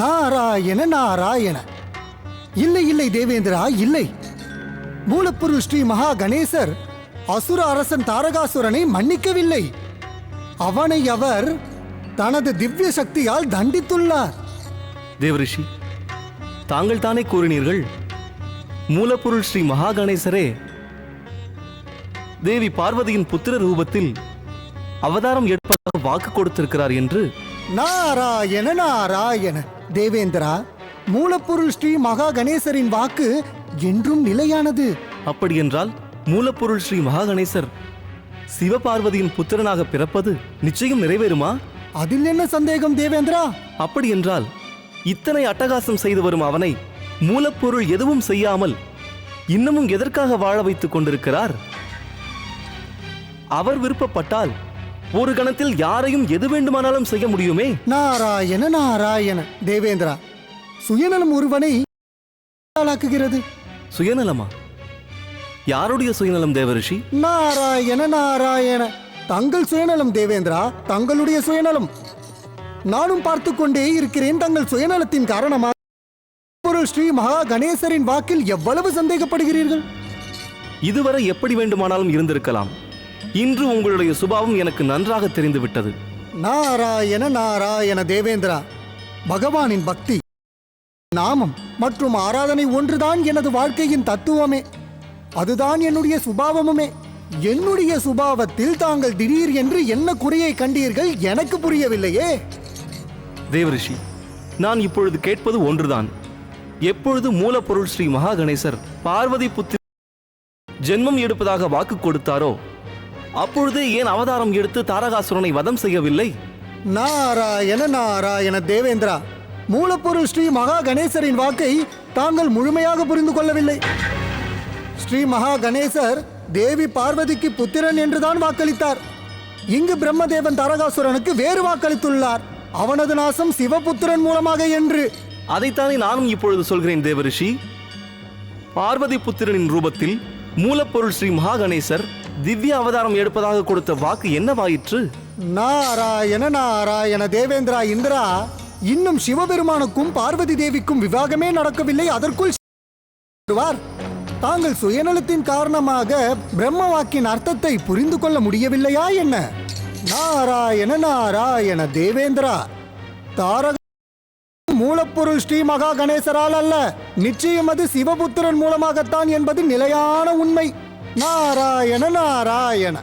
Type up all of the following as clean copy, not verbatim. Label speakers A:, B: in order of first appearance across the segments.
A: நாராயண நாராயண. இல்லை இல்லை தேவேந்திரா, இல்லை. மூலப்பொருள் ஸ்ரீ மகா கணேசர் அசுர அரசன் தாரகாசுரனை மன்னிக்கவில்லை. அவனை அவர் தனது திவ்ய சக்தியால் தண்டித்துள்ளார்.
B: தேவரிஷி, தாங்கள் தானே கூறினீர்கள் மூலப்பொருள் ஸ்ரீ மகா கணேசரே தேவி பார்வதியின் புத்திர ரூபத்தில் அவதாரம் எடுப்பதாக வாக்கு கொடுத்திருக்கிறார் என்று.
A: நாராயண நாராயண. தேவேந்திரா, மூலப்பொருள் ஸ்ரீ மகா கணேசரின் வாக்கு என்றும் நிலையானது.
B: அப்படியென்றால் மூலப்பொருள் ஸ்ரீ மகா கணேசர் சிவபார்வதியின் புத்திரனாக பிறப்பது நிச்சயம் நிறைவேறுமா?
A: அதில் என்ன சந்தேகம் தேவேந்திரா?
B: அப்படியென்றால் இத்தனை அட்டகாசம் செய்து வரும் அவனை மூலப்பொருள் எதுவும் செய்யாமல் இன்னமும் எதற்காக வாழ வைத்துக் கொண்டிருக்கிறார்? அவர் விருப்பப்பட்டால் ஒரு கணத்தில் யாரையும் எது வேண்டுமானாலும் செய்ய முடியுமே.
A: நாராயண நாராயண. தேவேந்திரா, சுயநலம் ஒருவனை ஆளாக்குகிறது.
B: சுயநலமா? யாருடைய சுயநலம் தேவரிஷி?
A: நாராயண நாராயண. தங்கள் சுயநலம் தேவேந்திரா, தங்களுடைய சுயநலம். நானும் பார்த்து கொண்டே இருக்கிறேன். தங்கள் சுயநலத்தின் காரணமாக பொருள் ஸ்ரீ மகா கணேசரின் வாக்கில் எவ்வளவு சந்தேகப்படுகிறீர்கள்?
B: இதுவரை எப்படி வேண்டுமானாலும் இருந்திருக்கலாம். இன்று உங்களுடைய சுபாவம் எனக்கு நன்றாக தெரிந்துவிட்டது.
A: நாராயண நாராயண. தேவேந்திரா, பகவானின் பக்தி, நாமம் மற்றும் ஆராதனை ஒன்றுதான் எனது வாழ்க்கையின் தத்துவமே. அதுதான் என்னுடைய சுபாவமுமே. என்னுடைய சுபாவத்தில் தாங்கள் திடீர் என்று என்ன குறையை கண்டீர்கள்? எனக்கு புரியவில்லையே.
B: தேவரிஷி, நான் இப்பொழுது கேட்பது ஒன்றுதான். எப்பொழுது மூலப்பொருள் ஸ்ரீ மகா கணேசர் பார்வதி புத்திர ஜென்மம் எடுப்பதாக வாக்கு கொடுத்தாரோ அப்பொழுதே ஏன் அவதாரம் எடுத்து தாரகாசுரனை வதம் செய்யவில்லை?
A: நாராயண நாராயண. தேவேந்திரா, மூலப்பொருள் ஸ்ரீ மகா கணேசரின் வாக்கை தாங்கள் முழுமையாக புரிந்து கொள்ளவில்லை. ஸ்ரீ மகா கணேசர் தேவி பார்வதிக்கு புத்திரன் என்றுதான் வாக்களித்தார். இங்கு பிரம்மதேவன் தாரகாசுரனுக்கு வேறு வாக்களித்துள்ளார். அவனது நாசம் சிவபுத்திரன் மூலமாக என்று.
B: அதைத்தானே நானும் இப்பொழுது சொல்கிறேன் தேவரிஷி. பார்வதி புத்திரனின் ரூபத்தில் மூலப்பொருள் ஸ்ரீ மகா கணேசர் திவ்ய அவதாரம் எடுப்பதாக கொடுத்த வாக்கு என்னவாயிற்று?
A: நாராயண நாராயண. தேவேந்திரா, இந்திரா, இன்னும் சிவபெருமானுக்கும் பார்வதி தேவிக்கும் விவாகமே நடக்கவில்லை. அதற்குள் தாங்கள் சுயநலத்தின் காரணமாக பிரம்ம வாக்கின் அர்த்தத்தை புரிந்து கொள்ள முடியவில்லையா என்ன? நாராயண நாராயண. தேவேந்திரா, தாரக மூலப்பொருள் ஸ்ரீ மகா கணேசரால் அல்ல, நிச்சயம் அது சிவபுத்திரன் மூலமாகத்தான் என்பது நிலையான உண்மை. நாராயண நாராயண.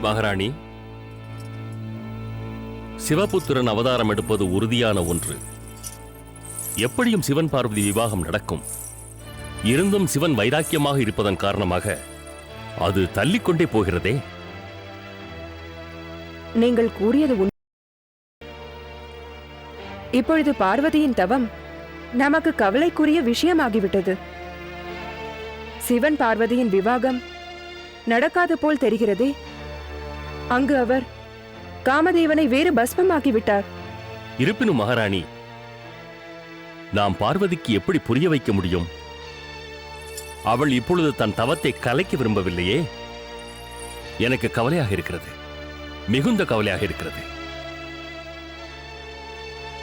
C: மகாராணி, சிவபுத்திரன் அவதாரம் எடுப்பது உறுதியான ஒன்று. எப்படியும் சிவன் பார்வதி விவாகம் நடக்கும். இருந்தும் சிவன் வைராக்கியமாக இருப்பதன் காரணமாக அது தள்ளிக்கொண்டே போகிறதே.
D: நீங்கள் கூறியது உண்மை. இப்பொழுது பார்வதியின் தவம் நமக்கு கவலைக்குரிய விஷயமாகிவிட்டது. சிவன் பார்வதியின் விவாகம் நடக்காது போல் தெரிகிறதே. அங்கு அவர் காமதேவனை வேறு பஸ்மமாக்கிவிட்டார்.
C: இருப்பினும் மகாராணி, நாம் பார்வதிக்கு எப்படி புரிய வைக்க முடியும்? அவள் இப்பொழுது தன் தவத்தை கலைக்க விரும்பவில்லையே. எனக்கு கவலையாக இருக்கிறது, மிகுந்த கவலையாக இருக்கிறது.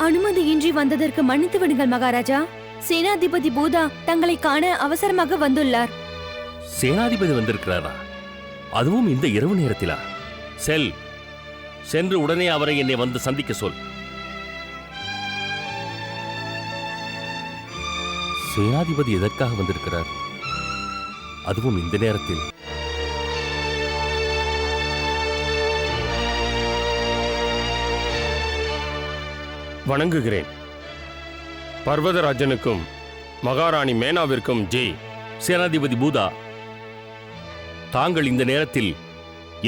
E: அனுமதியின்றி வந்ததற்கு மன்னித்து விடுங்கள் மகாராஜா. சேனாதிபதி பூதா தங்களை காண அவசரமாக வந்துள்ளார்.
C: சேனாதிபதி வந்திருக்கிறாரா? அதுவும் இந்த இரவு நேரத்திலா? சென்று உடனே அவரை என்னை வந்து சந்திக்க சொல். சேனாதிபதி எதற்காக வந்திருக்கிறார்? அதுவும் இந்த நேரத்தில்?
F: வணங்குகிறேன். பர்வதராஜனுக்கும் மகாராணி மேனாவிற்கும் ஜெய்.
C: சேனாதிபதி பூதா, தாங்கள் இந்த நேரத்தில்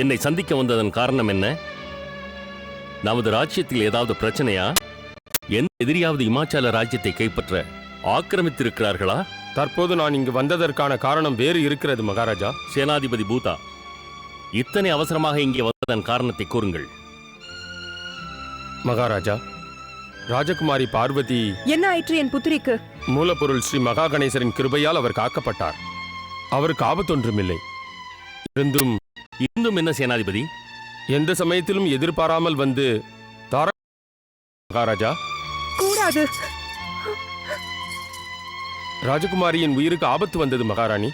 C: என்னை சந்திக்க வந்ததன் காரணம் என்ன? நமது ராஜ்யத்தில் ஏதாவது பிரச்சனையா? எந்த எதிரியாவது இமாச்சல ராஜ்யத்தை கைப்பற்ற ஆக்கிரமித்திருக்கிறார்களா?
F: தற்போது நான் இங்கு வந்ததற்கான காரணம் வேறு இருக்கிறது மகாராஜா.
C: சேனாதிபதி பூதா, இத்தனை அவசரமாக இங்கே வந்ததன் காரணத்தை கூறுங்கள்.
F: மகாராஜா, ராஜகுமாரி பார்வதி
D: என்ன ஆயிற்று என் புத்திரிக்கு?
F: மூலப்பொருள் ஸ்ரீ மகா கணேசரின் கிருபையால் அவர் காக்கப்பட்டார். அவருக்கு ஆபத்தொன்றுமில்லை.
C: இருந்தும் என்ன சேனாதிபதி?
F: எந்த சமயத்திலும் எதிர்பாராமல் வந்து தார மகாராஜா,
D: கூடாது.
F: ராஜகுமாரியின் உயிருக்கு ஆபத்து வந்தது மகாராணி.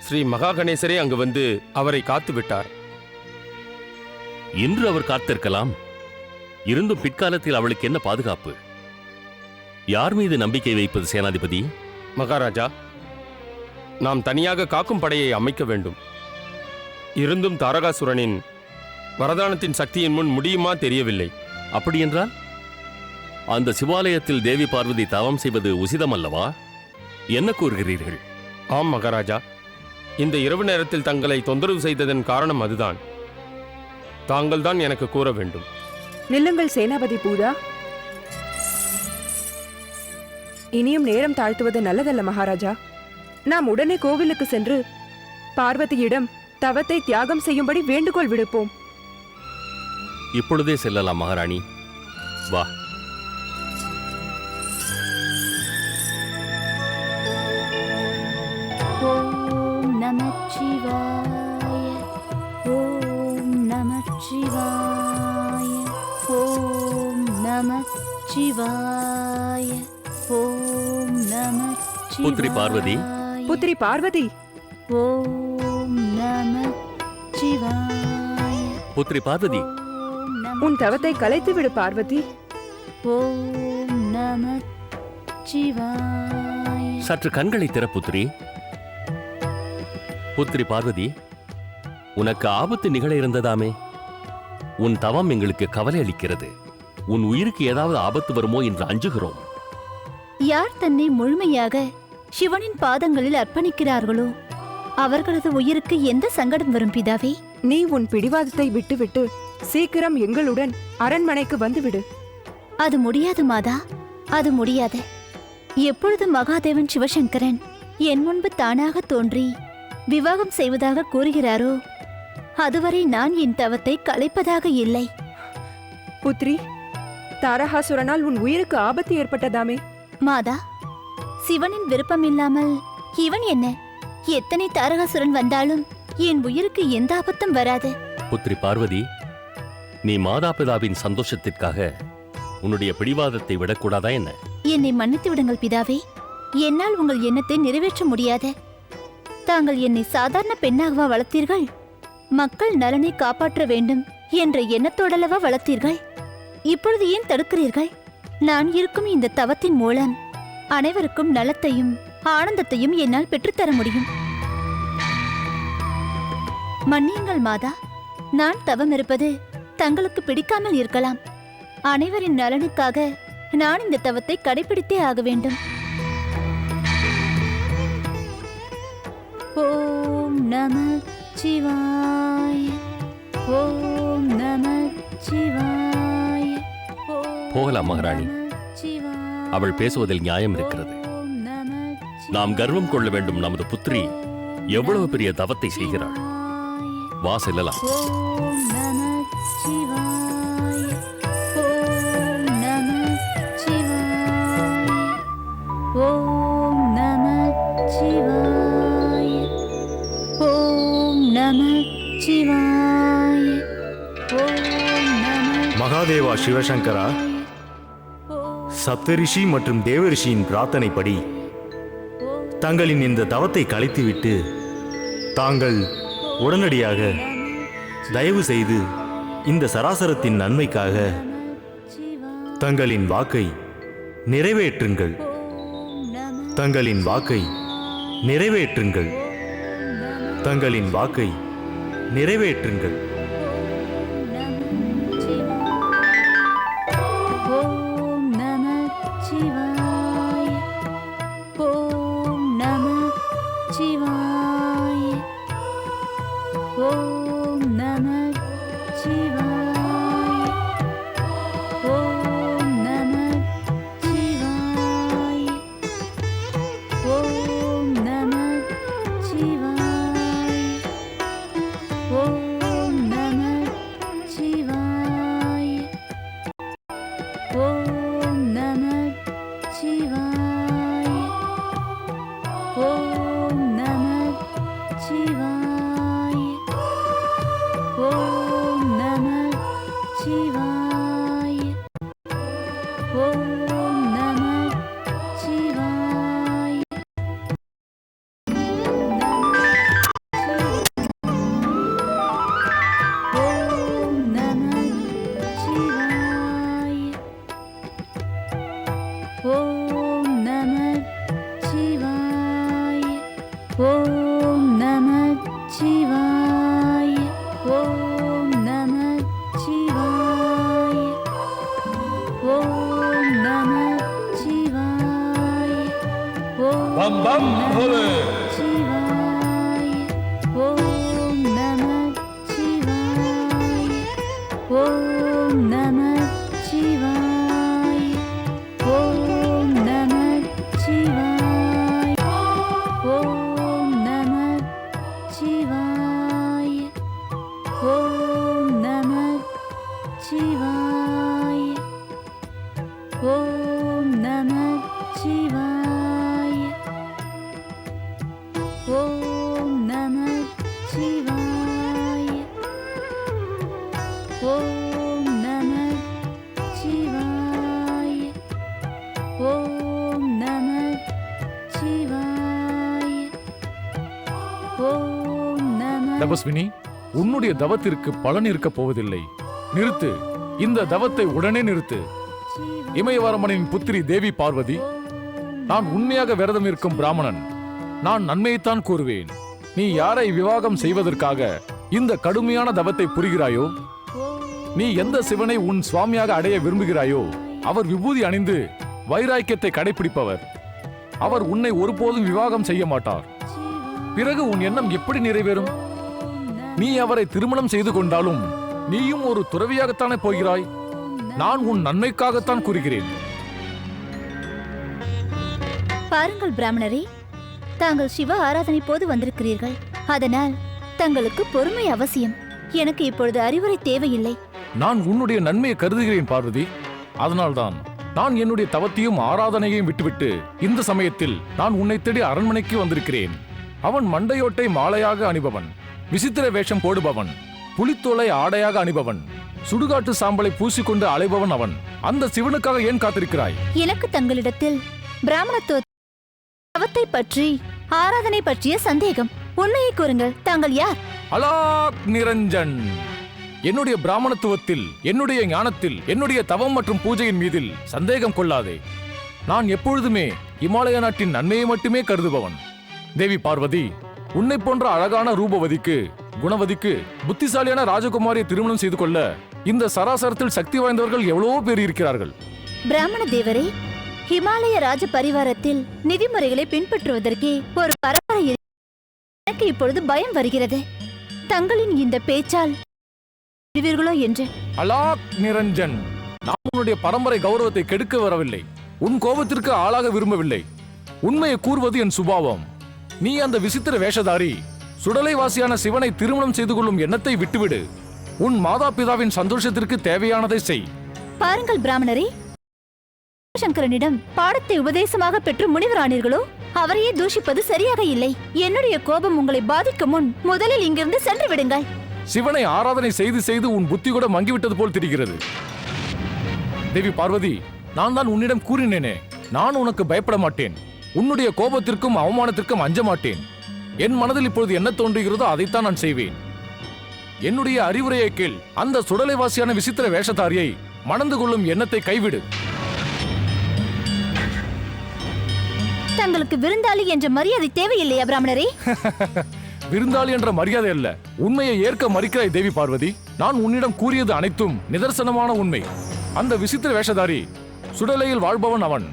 F: ஸ்ரீ மகா கணேசரே அங்கு வந்து அவரை காத்து விட்டார்.
C: இன்று அவர் காத்திருக்கலாம். இருந்தும் பிற்காலத்தில் அவளுக்கு என்ன பாதுகாப்பு? யார் மீது நம்பிக்கை வைப்பது சேனாதிபதி?
F: மகாராஜா, நாம் தனியாக காக்கும் படையை அமைக்க வேண்டும். இருந்தும் தாரகாசுரனின் வரதானத்தின் சக்தியின் முன் முடியுமா தெரியவில்லை.
C: அப்படியென்றால் அந்த சிவாலயத்தில் தேவி பார்வதி தவம் செய்வது உசிதமல்லவா? என்ன கூறுகிறீர்கள்?
F: ஆம் மகாராஜா, இந்த இரவு நேரத்தில் தங்களை தொந்தரவு செய்ததன் காரணம் அதுதான். தாங்கள் தான் எனக்கு கூற வேண்டும்.
D: நில்லுங்கள் சேனாபதி பூதா. இனியும் நேரம் தாழ்த்துவது நல்லதல்ல மகாராஜா. நாம் உடனே கோவிலுக்கு சென்று பார்வதியிடம் தவத்தை தியாகம் செய்யும்படி வேண்டுகோள் விடுப்போம்.
C: இப்பொழுதே செல்லலாம் மகாராணி. வா.
E: ஓம் நமச்சிவாய, ஓம் நமச்சிவாய, ஓம் நமச்சிவாய, ஓம் நமச்சிவாய.
C: புத்ரி பார்வதி.
D: புத்திரி பார்வதி,
E: ஓம் நமச்சிவாய.
C: புத்ரி பார்வதி,
D: உன் தவத்தை கலைத்து விடு பார்வதி.
E: ஓம் நமச்சிவாய.
C: சற்று கண்களை திற புத்ரி. புத்ரி பார்வதி, உனக்கு ஆபத்து நிகழ இருந்ததாமே. உன் தவம் எங்களுக்கு கவலை அளிக்கிறது. உன் உயிருக்கு ஏதாவது ஆபத்து வருமோ என்று அஞ்சுகிறோம்.
E: யார் தன்னை முழுமையாக சிவனின் பாதங்களில் அர்ப்பணிக்கிறார்களோ அவர்களது உயிருக்கு எந்த சங்கடம் வரும் பிதாவே?
D: நீ உன் பிடிவாதத்தை விட்டுவிட்டு சீக்கிரம் எங்களுடன் அரண்மனைக்கு வந்துவிடு.
E: அது முடியாது மாதா, அது முடியாது. எப்பொழுது மகாதேவன் சிவசங்கரன் என் முன்பு தானாக தோன்றி விவாகம் செய்வதாக கூறுகிறாரோ அதுவரை நான் என் தவத்தை கலைப்பதாக இல்லை.
D: புத்ரி, தாரகாசுரனால் உன் உயிருக்கு ஆபத்து ஏற்பட்டதாமே.
E: மாதா, சிவனின் விருப்பம் இல்லாமல் இவன் என்ன? எத்தனை தாரகாசுரன் வந்தாலும் என் உயிருக்கு எந்த ஆபத்தும் வராது.
C: புத்ரி பார்வதி, நீ மாதாபிதாவின் சந்தோஷத்திற்காக உன்னுடைய பிடிவாதத்தை விடக்கூடாதா என்ன?
E: என்னை மன்னித்து விடுங்கள் பிதாவே. என்னால் உங்கள் எண்ணத்தை நிறைவேற்ற முடியாது. தாங்கள் என்னை சாதாரண பெண்ணாகவா வளர்த்தீர்கள்? மக்கள் நலனை காப்பாற்ற வேண்டும் என்ற எண்ணத்தோடலவா வளர்த்தீர்கள்? இப்பொழுது ஏன் தடுக்கிறீர்கள்? நான் இருக்கும் இந்த தவத்தின் மூலம் அனைவருக்கும் நலத்தையும் ஆனந்தத்தையும் என்னால் பெற்றுத்தர முடியும். மன்னியுங்கள் மாதா, நான் தவம் இருப்பது தங்களுக்கு பிடிக்காமல் இருக்கலாம். அனைவரின் நலனுக்காக நான் இந்த தவத்தை கடைபிடித்தே ஆக வேண்டும். ஓம் நம சிவாய, ஓம் நம சிவாய.
C: போகலாம் மகாராணி. அவள் பேசுவதில் நியாயம் இருக்கிறது. நாம் கர்வம் கொள்ள வேண்டும். நமது புத்திரி எவ்வளவு பெரிய தவத்தை செய்கிறாள். வா செல்லலாம்.
E: ஓம் நம சிவாய, ஓம் நம சிவாய, ஓம் நம சிவாய, ஓம் நம சிவாய, ஓம் நம.
G: மகாதேவா சிவசங்கரா, சப்தரிஷி மற்றும் தேவரிஷியின் பிரார்த்தனைப்படி தங்களின் இந்த தவத்தை கலைத்துவிட்டு தாங்கள் உடனடியாக தயவு செய்து இந்த சராசரத்தின் நன்மைக்காக தங்களின் வாக்கை நிறைவேற்றுங்கள். தங்களின் வாக்கை நிறைவேற்றுங்கள். தங்களின் வாக்கை நிறைவேற்றுங்கள்.
E: ஓம் நம சிவாய, ஓம் நம சிவாய, ஓம் நம சிவாய.
H: பம் பவ.
E: ஓம் நம சிவாய. ஓம் நம சிவாய. ஓம் நம சிவாய. ஓம் நம சிவாய. ஓம் நம சிவாய. ஓம் நம சிவாய. ஓம் நம சிவாய. ஓம் நம சிவாய. ஓம் நம சிவாய. ஓம் நம.
H: தபஸ்வினி, உன்னுடைய தவத்திற்கு பலன் இருக்கப் போவதில்லை. நிறுத்து, இந்த தவத்தை உடனே நிறுத்து. இமயவரமனின் புத்திரி தேவி பார்வதி, நான் உண்மையாக விரதம் இருக்கும் பிராமணன். நான் நன்மையைத்தான் கூறுவேன். நீ யாரை விவாகம் செய்வதற்காக இந்த கடுமையான தவத்தை புரிகிறாயோ, நீ எந்த சிவனை உன் சுவாமியாக அடைய விரும்புகிறாயோ, அவர் விபூதி அணிந்து வைராக்கியத்தை கடைபிடிப்பவர். அவர் உன்னை ஒருபோதும் விவாகம் செய்ய மாட்டார். பிறகு உன் எண்ணம் எப்படி நிறைவேறும்? நீ அவரை திருமணம் செய்து கொண்டாலும் நீயும் ஒரு துறவியாகத்தானே போகிறாய். நான் உன் நன்மைக்காகத்தான் கூறுகிறேன்.
E: பாருங்கள் பிராமணரே, தாங்கள் சிவ ஆராதனை போது வந்திருக்கிறீர்கள். அதனால் தங்களுக்கு பொறுமை அவசியம். எனக்கு இப்பொழுது அறிவுரை தேவையில்லை.
H: நான் உன்னுடைய நன்மையை கருதுகிறேன் பார்வதி. அதனால்தான் நான் என்னுடைய தவத்தையும் ஆராதனையையும் விட்டுவிட்டு இந்த சமயத்தில் நான் உன்னை தேடி அரண்மனைக்கு வந்திருக்கிறேன். அவன் மண்டையோட்டை மாலையாக அணிபவன், விசித்திர வேஷம் போடுபவன், புலித்தோலை ஆடையாக அணிபவன், சுடுகாட்டு சாம்பலை பூசிக்கொண்டு அலைபவன் அவன். அந்த சிவனுக்காக ஏன் காத்திருக்கிறாய்?
E: எனக்கு தங்களிடத்தில் பிராமணத்துவ தவத்தை பற்றி, ஆராதனை பற்றிய சந்தேகம். உண்மையை கூறுங்கள், தாங்கள் யார்?
H: அலாக் நிரஞ்சன். என்னுடைய பிராமணத்துவத்தில், என்னுடைய ஞானத்தில், என்னுடைய தவம் மற்றும் பூஜையின் மீதில் சந்தேகம் கொள்ளாதே. நான் எப்பொழுதுமே இமாலய நாட்டின் நன்மையை மட்டுமே கருதுபவன். தேவி பார்வதி, உன்னை போன்ற அழகான ரூபவதிக்கு, குணவதிக்கு, புத்திசாலியான ராஜகுமாரியை திருமணம் செய்து கொள்ள இந்த சராசரத்தில் சக்தி வாய்ந்தவர்கள் எவ்வளவோ பேர் இருக்கிறார்கள்.
E: பிராமண தேவரே, ஹிமாலய ராஜ பரிவாரத்தில் நிதிமுறைகளை பின்பற்றுவதற்கே ஒரு பரம்பரை இருக்கு. எனக்கு இப்பொழுது பயம் வருகிறது. தங்களின் இந்த பேச்சால் விடுவீர்களோ என்று.
H: அலாக் நிரஞ்சன், நான் உன்னுடைய பரம்பரை கௌரவத்தை கெடுக்க வரவில்லை. உன் கோபத்திற்கு ஆளாக விரும்பவில்லை. உண்மையை கூறுவது என் சுபாவம். நீ அந்த விசித்திர வேஷதாரி சுடலைவாசியான சிவனை திருமணம் செய்து கொள்ளும் எண்ணத்தை விட்டுவிடு. உன் மாதா பிதாவின் சந்தோஷத்திற்கு தேவையானதை செய்.
E: பாருங்கள் பிராமணரே, சங்கரனிடம் பாடத்தை உபதேசமாக பெற்று முனிவரானீர்களோ, அவரையே தூஷிப்பது சரியாக இல்லை. என்னுடைய கோபம் உங்களை பாதிக்கும் முன் முதலில் இங்கிருந்து சென்று விடுங்கள்.
H: சிவனை ஆராதனை செய்து செய்து உன் புத்தி கூட மங்கிவிட்டது போல் தெரிகிறது. தேவி பார்வதி, நான் தான் உன்னிடம் கூறினேனே, நான் உனக்கு பயப்பட மாட்டேன். உன்னுடைய கோபத்திற்கும் அவமானத்திற்கும் அஞ்ச மாட்டேன். என் மனதில் இப்பொழுது என்ன தோன்றுகிறதோ அதைத்தான் நான் செய்வேன். என்னுடைய அறிவுரையை கேள். அந்த சுடலைவாசியான விசித்திர வேஷதாரியை மணந்து கொள்ளும் எண்ணத்தை கைவிடு.
E: தங்களுக்கு விருந்தாளி என்ற மரியாதை தேவையில்லையா பிராமணரே?
H: விருந்தாளி என்ற மரியாதை அல்ல, உண்மையை ஏற்க மறுக்கிறாய் தேவி பார்வதி. நான் உன்னிடம் கூறியது அனைத்தும் நிதர்சனமான உண்மை. அந்த விசித்திர வேஷதாரி சுடலையில் வாழ்பவன் அவன்.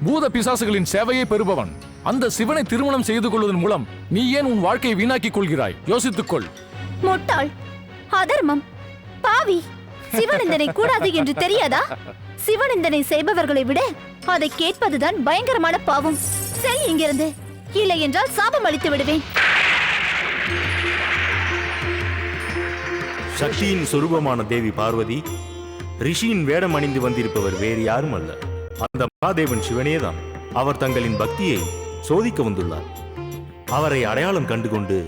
H: பூத பிசாசுகளின் சேவையை பெறுபவன். அந்த சிவனை திருமணம் செய்து கொள்வதன் மூலம் நீ ஏன் உன் வாழ்க்கையை வீணாக்கிக் கொள்கிறாய்? யோசித்துக்கொள்.
E: முட்டாள், அதர்மம், பாவி. சிவனிந்தனை கூடாது என்று தெரியாதா? சிவனிந்தனை செய்பவர்களை விட அதை கேட்பதுதான் பயங்கரமான பாவம். சரி, இங்கிருந்து. இல்லை என்றால் சாபம் அளித்து விடுவேன்.
G: சக்தியின் சொரூபமான தேவி பார்வதி, ரிஷியின் வேடம் அணிந்து வந்திருப்பவர் வேறு யாரும் அல்ல, அந்த மகாதேவன் சிவனேதான். அவர் தங்களின் பக்தியை சோதிக்க வந்துள்ளார். அவரை அடையாளம் கண்டுகொண்டு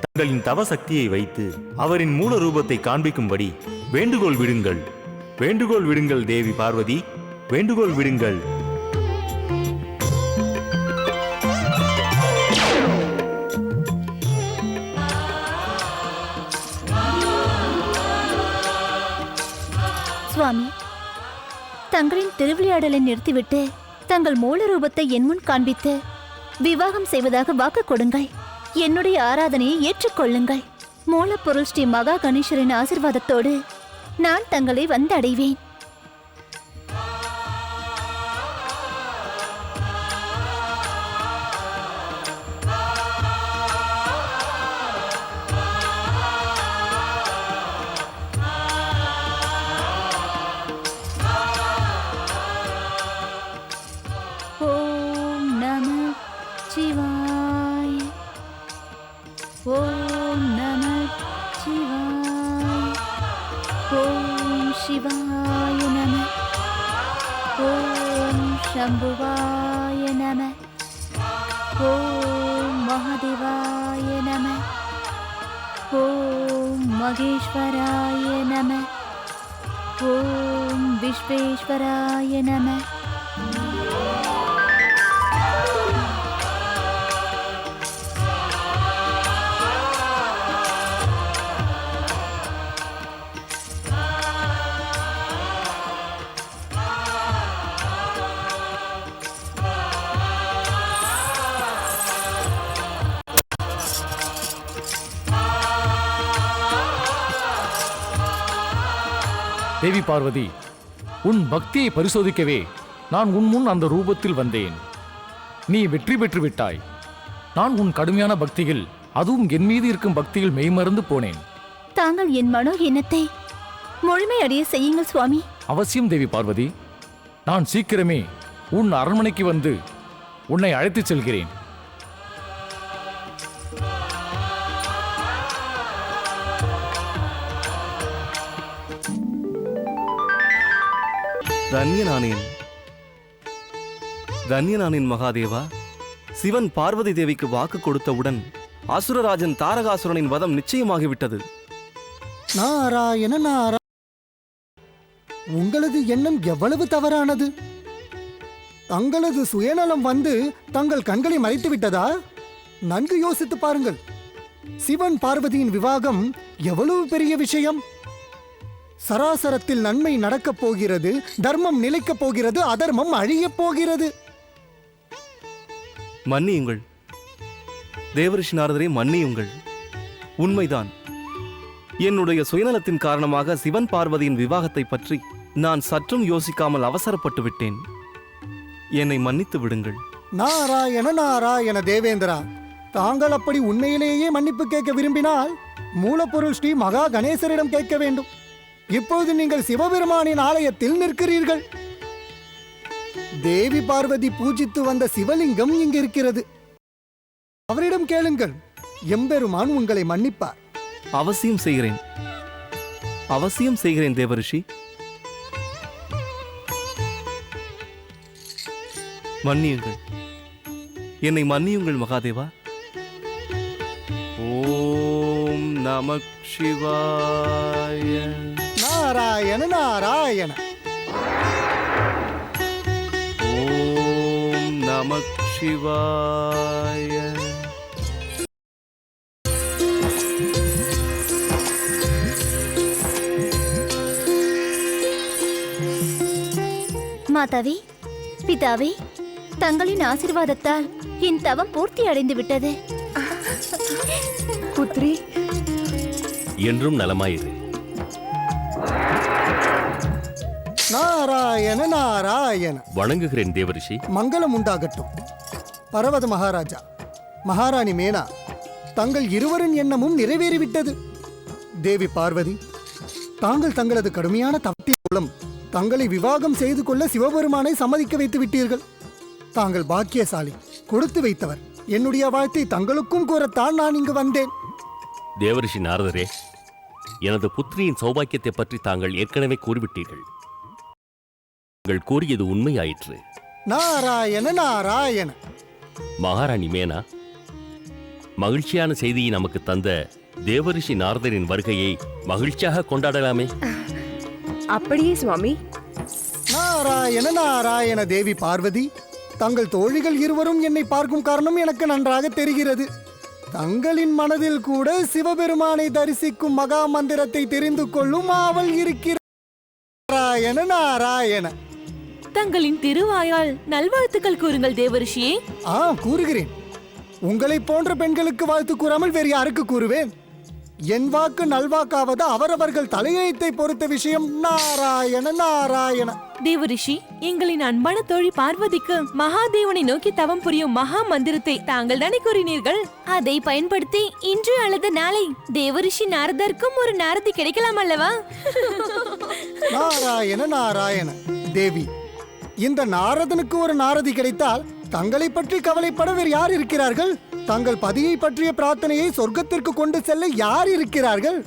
G: தங்களின் தவ சக்தியை வைத்து அவரின் மூல ரூபத்தை காண்பிக்கும்படி வேண்டுகோள் விடுங்கள். வேண்டுகோள் விடுங்கள் தேவி பார்வதி, வேண்டுகோள் விடுங்கள்.
E: சுவாமி, தங்களின் திருவிளையாடலை நிறுத்திவிட்டு தங்கள் மூல ரூபத்தை என் முன் காண்பித்து விவாகம் செய்வதாக வாக்கு கொடுங்கள். என்னுடைய ஆராதனையை ஏற்றுக்கொள்ளுங்கள். மூலப்பொருள் ஸ்ரீ மகா கணேசரின் ஆசிர்வாதத்தோடு நான் தங்களை வந்தடைவேன். ஓம் சிவாய நம. ஓம் சம்புவாய நம. ஓம் மகாதேவாய நம. ஓம் மகேஸ்வராய நம. ஓம் விஸ்வேஸ்வராய நம.
H: தேவி பார்வதி, உன் பக்தியை பரிசோதிக்கவே நான் உன் முன் அந்த ரூபத்தில் வந்தேன். நீ வெற்றி பெற்று விட்டாய். நான் உன் கடுமையான பக்தியில், அதுவும் என் மீது இருக்கும் பக்தியில் மெய்மறந்து போனேன்.
E: தாங்கள் என் மனோ எண்ணத்தை முழுமையடைய செய்யுங்கள் சுவாமி.
H: அவசியம் தேவி பார்வதி. நான் சீக்கிரமே உன் அரண்மனைக்கு வந்து உன்னை அழைத்துச் செல்கிறேன்.
B: தன்யனானேன் மகாதேவா. சிவன் பார்வதி தேவிக்கு வாக்கு கொடுத்தவுடன் அசுரராஜன் தாரகாசுரனின் வதம் நிச்சயமாகிவிட்டது.
A: நாராயண நாரா, உங்களது எண்ணம் எவ்வளவு தவறானது! தங்களது சுயநலம் வந்து தங்கள் கண்களை மறைத்து விட்டதா? நன்கு யோசித்து பாருங்கள். சிவன் பார்வதியின் விவாகம் எவ்வளவு பெரிய விஷயம்! சராசரத்தில் நன்மை நடக்கப் போகிறது, தர்மம் நிலைக்கப் போகிறது, அதர்மம் அழியப் போகிறது.
B: மன்னியுங்கள் தேவரிஷி நாரதரே, மன்னியுங்கள். உண்மைதான், என்னுடைய சுயநலத்தின் காரணமாக சிவன் பார்வதியின் விவாகத்தை பற்றி நான் சற்றும் யோசிக்காமல் அவசரப்பட்டு விட்டேன். என்னை மன்னித்து விடுங்கள்.
A: நாராயண நாராயண தேவேந்திரா, தாங்கள் அப்படி உண்மையிலேயே மன்னிப்பு கேட்க விரும்பினால் மூலப்பொருள் ஸ்ரீ மகா கணேசரிடம் கேட்க வேண்டும். இப்போது நீங்கள் சிவபெருமானின் ஆலயத்தில் நிற்கிறீர்கள். தேவி பார்வதி பூஜித்து வந்த சிவலிங்கம் இங்கு இருக்கிறது. அவரிடம் கேளுங்கள், எம்பெருமான் உங்களை மன்னிப்பார்.
B: அவசியம் செய்கிறேன், அவசியம் செய்கிறேன் தேவரிஷி. மன்னியுங்கள், என்னை மன்னியுங்கள் மகாதேவா. ஓம் நமக் சிவாய.
A: நாராயண நாராயண.
B: ஓம் நமக் சிவாய.
E: மாதாவே, பிதாவே, தங்களின் ஆசீர்வாதத்தால் என் தவம் பூர்த்தி அடைந்து விட்டது.
D: புத்ரி,
C: என்றும் நலமாயிரு.
A: நாராயண நாராயண.
C: வணங்குகிறேன் தேவரிஷி.
A: மங்களம் உண்டாகட்டும். பர்வத மகாராஜா, மகாராணி மேனா, தங்கள் இருவரின் எண்ணமும் நிறைவேறிவிட்டது. தேவி பார்வதி, தாங்கள் தங்களது கடுமையான தவத்தின் மூலம் தங்களை விவாகம் செய்து கொள்ள சிவபெருமானை சம்மதிக்க வைத்து விட்டீர்கள். தாங்கள் பாக்கியசாலி, கொடுத்து வைத்தவர். என்னுடைய வாழ்த்தை தங்களுக்கும் கூறத்தான் நான் இங்கு வந்தேன்.
C: தேவரிஷி நாரதரே, எனது புத்திரியின் சௌபாக்கியத்தை பற்றி தாங்கள் ஏற்கனவே கூறிவிட்டீர்கள். தாங்கள் கூறியது உண்மையாயிற்று.
A: நாராயண நாராயண.
C: மகாராணி மேனா, மகிழ்ச்சியான செய்தியை நமக்கு தந்த தேவரிஷி நாரதரின் வருகையை மகிழ்ச்சியாக கொண்டாடலாமே.
D: அப்படியே சுவாமி.
A: நாராயண நாராயண. தேவி பார்வதி, தங்கள் தோழிகள் இருவரும் என்னை பார்க்கும் காரணம் எனக்கு நன்றாக தெரிகிறது. தங்களின் மனதில் கூட சிவபெருமானை தரிசிக்கும் மகா மந்திரத்தை தெரிந்து கொள்ளும் ஆவல் இருக்கிறது. நாராயண நாராயண.
I: தங்களின் திருவாயால் நல்வாழ்த்துக்கள் கூறுங்கள் தேவரிஷியே.
A: கூறுகிறேன். உங்களை போன்ற பெண்களுக்கு வாழ்த்து கூறாமல் வேறு யாருக்கு கூறுவேன்? என் வாக்கு நல்வாக்காவது அவரவர்கள் தலையெழுத்தை பொறுத்த விஷயம். நாராயண நாராயண.
I: தேவரிஷி, எங்களின் அன்பான தோழி பார்வதிக்கு மகாதேவனை நோக்கி தவம் புரியும் மகா மந்திரத்தை தாங்கள் தானே கூறினீர்கள். அதை பயன்படுத்தி இன்று அல்லது நாளை தேவரிஷி நாரதருக்கும் ஒரு நாரதி கிடைக்கலாம் அல்லவா?
A: நாராயண நாராயண. தேவி, இந்த நாரதனுக்கு ஒரு நாரதி கிடைத்தால் தங்களை பற்றி கவலைப்பட வேறு யார் இருக்கிறார்கள்? தங்கள் பதியை பற்றிய பிரார்த்தனையை சொர்க்கத்திற்கு கொண்டு செல்ல யார் இருக்கிறார்கள்?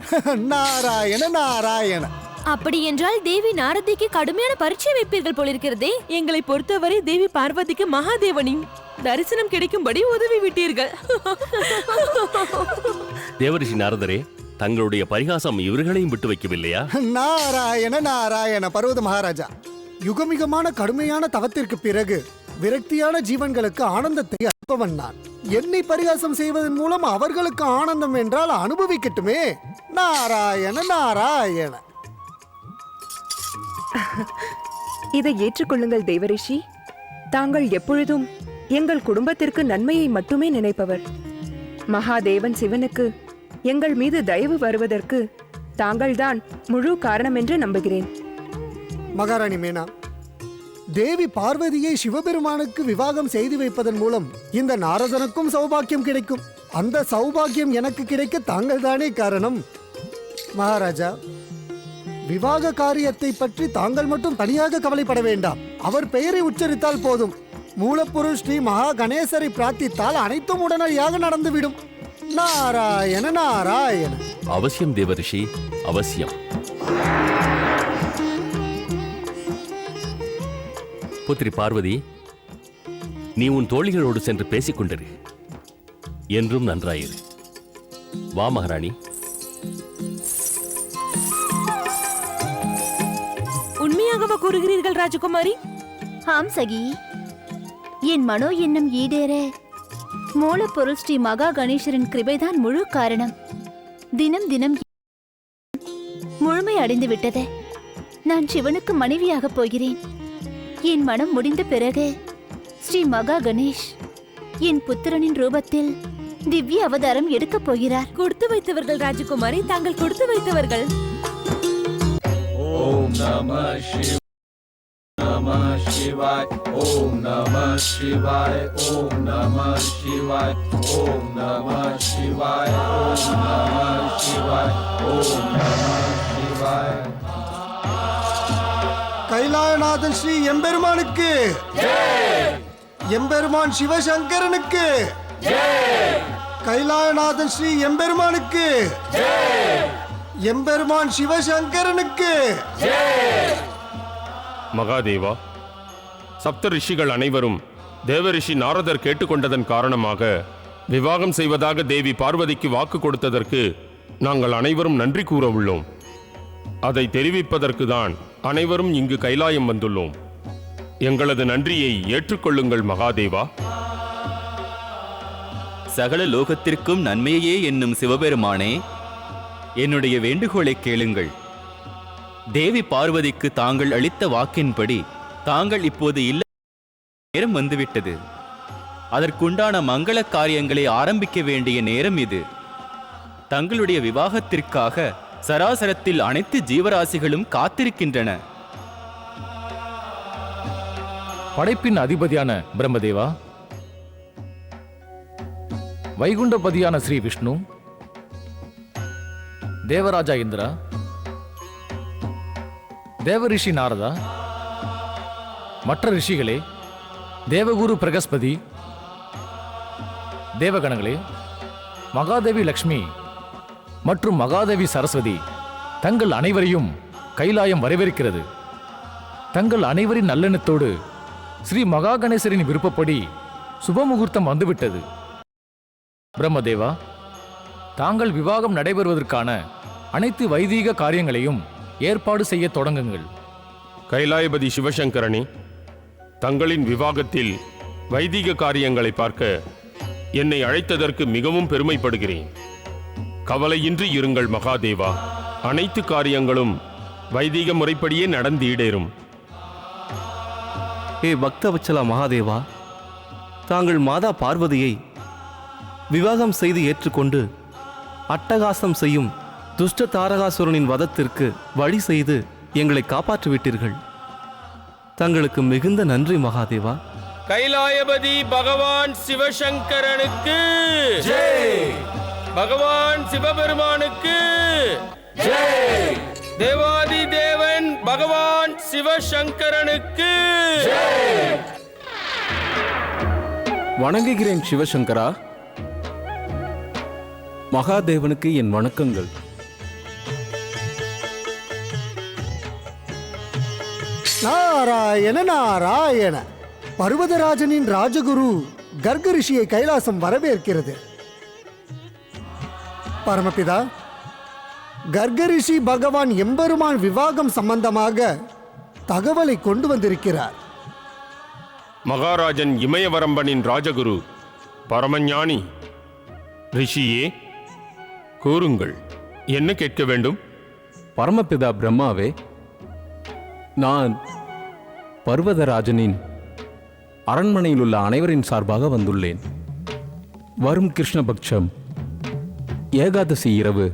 A: நாராயண நாராயண.
I: அப்படி என்றால் தேவி நாரதிக்கு கடுமையான பரீட்சை வைப்பீர்கள் போலிருக்கிறதே.
J: எங்களை பொறுத்தவரை தேவி பார்வதிக்கு மகாதேவனின் தரிசனம் கிடைக்கும்படி உதவி விட்டீர்கள்.
C: தேவரிஷி நாரதரே, தங்களுடைய பரிகாசம் இவர்களையும் விட்டு வைக்கவில்லையா?
A: நாராயண நாராயண பர்வத மகாராஜா, யுகமிகமான கடுமையான தவத்திற்கு பிறகு விரக்தியான ஜீவன்களுக்கு ஆனந்தத்தை அளிப்பவன் நான். என்னை பரிகாசம் செய்வதன் மூலம் அவர்களுக்கு ஆனந்தம் என்றால் அனுபவிக்கட்டுமே. நாராயண நாராயண.
D: இதை ஏற்றுக்கொள்ளுங்கள் தேவரிஷி. தாங்கள் எப்பொழுதும் எங்கள் குடும்பத்திற்கு நன்மையை மட்டுமே நினைப்பவர். மகாதேவன் சிவனுக்கு எங்கள் மீது தயவு வருவதற்கு தாங்கள்தான் முழு காரணம் என்று நம்புகிறேன்.
A: மகாராணி மேனா, தேவி பார்வதியை சிவபெருமானுக்கு விவாகம் செய்து வைப்பதன் மூலம் இந்த நாரதனுக்கும் சௌபாக்கியம் கிடைக்கும். அந்த சௌபாக்கியம் எனக்கு கிடைக்க தாங்கள் தானே காரணம். மகாராஜா, விவாக காரியத்தை பற்றி தாங்கள் மட்டும் தனியாக கவலைப்பட வேண்டாம். அவர் பெயரை உச்சரித்தால் போதும். மூலப்பொருள் ஸ்ரீ மகா கணேசரை பிரார்த்தித்தால் அனைத்தும் உடனடியாக நடந்துவிடும். நாராயண நாராயண.
C: அவசியம் தேவரிஷி, அவசியம். புத்திரி பார்வதி, நீ உன் தோழிகளோடு சென்று பேசிக் கொண்டிரு. என்றும் நன்றாயிரு. வா மகாராணி.
J: உண்மையாகவா கூறுகிறீர்கள் ராஜகுமாரி?
E: ஆம் சகி, என் மனோ எண்ணம் ஈடேற மூலப்பொருள் ஸ்ரீ மகா கணேசரின் கிருபைதான் முழு காரணம். தினம் தினம் முழுமை அடைந்து விட்டது. நான் சிவனுக்கு மனைவியாக போகிறேன். என் மனம் முடிந்த பிறகு ஸ்ரீ மகா கணேஷ் என் புத்திரனின் ரூபத்தில் திவ்ய அவதாரம் எடுக்கப் போகிறார்.
J: கொடுத்து வைத்தவர்கள் ராஜகுமாரி, தாங்கள் கொடுத்து வைத்தவர்கள்.
K: ஓம் நம சிவாய, நம சிவாய, ஓம் நம சிவாய, ஓம் நம சிவாய, ஓம் நம சிவாய, ஓம் நம சிவாய, ஓம் நம சிவாய.
A: கைலாயநாதன் ஸ்ரீ எம்பெருமானுக்கு, எம்பெருமான் சிவசங்கரனுக்கு, கைலாயநாதன் ஸ்ரீ எம்பெருமானுக்கு, எம்பெருமான் சிவசங்கரனுக்கு.
F: மகாதேவா, சப்த ரிஷிகள் அனைவரும் தேவரிஷி நாரதர் கேட்டுக்கொண்டதன் காரணமாக விவாகம் செய்வதாக தேவி பார்வதிக்கு வாக்கு கொடுத்ததற்கு நாங்கள் அனைவரும் நன்றி கூற உள்ளோம். அதை தெரிவிப்பதற்கு தான் அனைவரும் இங்கு கைலாயம் வந்துள்ளோம். எங்களது நன்றியை ஏற்றுக்கொள்ளுங்கள் மகாதேவா.
L: சகல லோகத்திற்கும் நன்மையே என்னும் சிவபெருமானே, என்னுடைய வேண்டுகோளை கேளுங்கள். தேவி பார்வதிக்கு தாங்கள் அளித்த வாக்கின்படி தாங்கள் இப்போது இல்ல நேரம் வந்துவிட்டது. அதற்குண்டான மங்கள காரியங்களை ஆரம்பிக்க வேண்டிய நேரம் இது. தங்களுடைய விவாகத்திற்காக சராசரத்தில் அனைத்து ஜீவராசிகளும் காத்திருக்கின்றன.
H: படைப்பின் அதிபதியான பிரம்மதேவா, வைகுண்டபதியான ஸ்ரீ விஷ்ணு, தேவராஜா இந்திரா, தேவரிஷி நாரதா, மற்ற ரிஷிகளே, தேவகுரு பிரகஸ்பதி, தேவகணங்களே, மகாதேவி லக்ஷ்மி மற்றும் மகாதேவி சரஸ்வதி, தங்கள் அனைவரையும் கைலாயம் வரவேற்கிறது. தங்கள் அனைவரின் நல்லெண்ணத்தோடு ஸ்ரீ மகா கணேசரின் விருப்பப்படி சுபமுகூர்த்தம் வந்துவிட்டது. பிரம்மதேவா, தாங்கள் விவாகம் நடைபெறுவதற்கான அனைத்து வைதீக காரியங்களையும் ஏற்பாடு செய்ய தொடங்குங்கள்.
F: கைலாயபதி சிவசங்கரனே, தங்களின் விவாகத்தில் வைதிக காரியங்களை பார்க்க என்னை அழைத்ததற்கு மிகவும் பெருமைப்படுகிறேன். கவலையின்றி இருங்கள் மகாதேவா. அனைத்து காரியங்களும் வைதிக முறைப்படியே நடந்து ஈடேறும்.
B: ஏ பக்தவச்சலா மகாதேவா, தாங்கள் மாதா பார்வதியை விவாகம் செய்து ஏற்றுக்கொண்டு அட்டகாசம் செய்யும் துஷ்ட தாரகாசுரனின் வதத்திற்கு வழி செய்து எங்களை காப்பாற்றிவிட்டீர்கள். தங்களுக்கு மிகுந்த நன்றி மகாதேவா.
F: கைலாயபதி பகவான் சிவசங்கரனுக்கு ஜெய், பகவான் சிவபெருமானுக்கு ஜெய், தேவாதி தேவன் பகவான் சிவசங்கரனுக்கு ஜெய்.
M: வணங்குகிறேன் சிவசங்கரா. மகாதேவனுக்கு என் வணக்கங்கள்.
A: நாராயண நாராயண. பர்வதராஜனின் ராஜகுரு கர்க ரிஷியை கைலாசம் வரவேற்கிறது. பரமபிதா, கர்க ரிஷி பகவான் எம்பெருமான் விவாகம் சம்பந்தமாக தகவலை கொண்டு வந்திருக்கிறார்.
F: மகாராஜன் இமயவரம்பனின் ராஜகுரு பரமஞானி ரிஷியே, கூறுங்கள், என்ன கேட்க வேண்டும்?
M: பரமபிதா பிரம்மாவே, நான் பர்வதராஜனின் அரண்மனையில் உள்ள அனைவரின் சார்பாக வந்துள்ளேன். வரும் கிருஷ்ணபக்ஷம் ஏகாதசி இரவு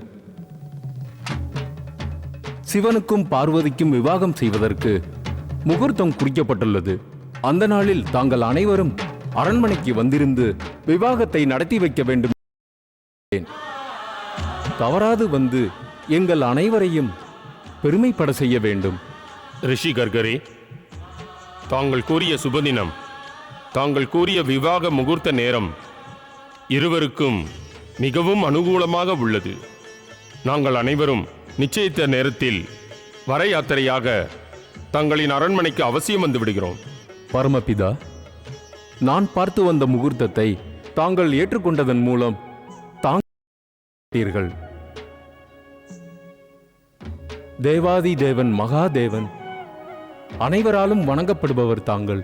M: சிவனுக்கும் பார்வதிக்கும் விவாகம் செய்வதற்கு முகூர்த்தம் குறிக்கப்பட்டுள்ளது. அந்த நாளில் தாங்கள் அனைவரும் அரண்மனைக்கு வந்திருந்து விவாகத்தை நடத்தி வைக்க வேண்டும். தவறாது வந்து எங்கள் அனைவரையும் பெருமைப்பட செய்ய வேண்டும்.
F: ரிஷி கர்கரே, தாங்கள் கூறிய சுபதினம், தாங்கள் கூறிய விவாக முகூர்த்த நேரம் இருவருக்கும் மிகவும் அனுகூலமாக உள்ளது. நாங்கள் அனைவரும் நிச்சயித்த நேரத்தில் வர யாத்திரையாக தங்களின் அரண்மனைக்கு அவசியம் வந்து விடுகிறோம்.
M: பரமபிதா, நான் பார்த்து வந்த முகூர்த்தத்தை தாங்கள் ஏற்றுக்கொண்டதன் மூலம் தாங்கள் தேவாதி தேவன் மகாதேவன் அனைவராலும் வணங்கப்படுபவர். தாங்கள்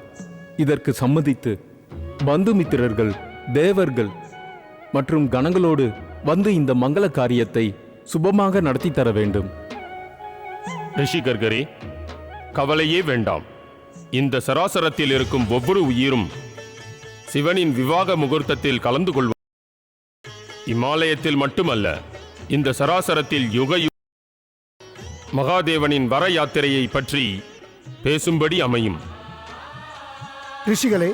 M: இதற்கு சம்மதித்து பந்துமித்திரர்கள், தேவர்கள் மற்றும் கணங்களோடு வந்து இந்த மங்கள காரியத்தை சுபமாக நடத்தி தர வேண்டும்.
F: ரிஷி கர்கரே, கவலையே வேண்டாம். இந்த சராசரத்தில் இருக்கும் ஒவ்வொரு உயிரும் சிவனின் விவாக முகூர்த்தத்தில் கலந்து கொள்வோம். இமாலயத்தில் மட்டுமல்ல, இந்த சராசரத்தில் யுக மகாதேவனின் வர யாத்திரையை பற்றி பேசும்படி அமையும்.
A: ரிஷிகளே,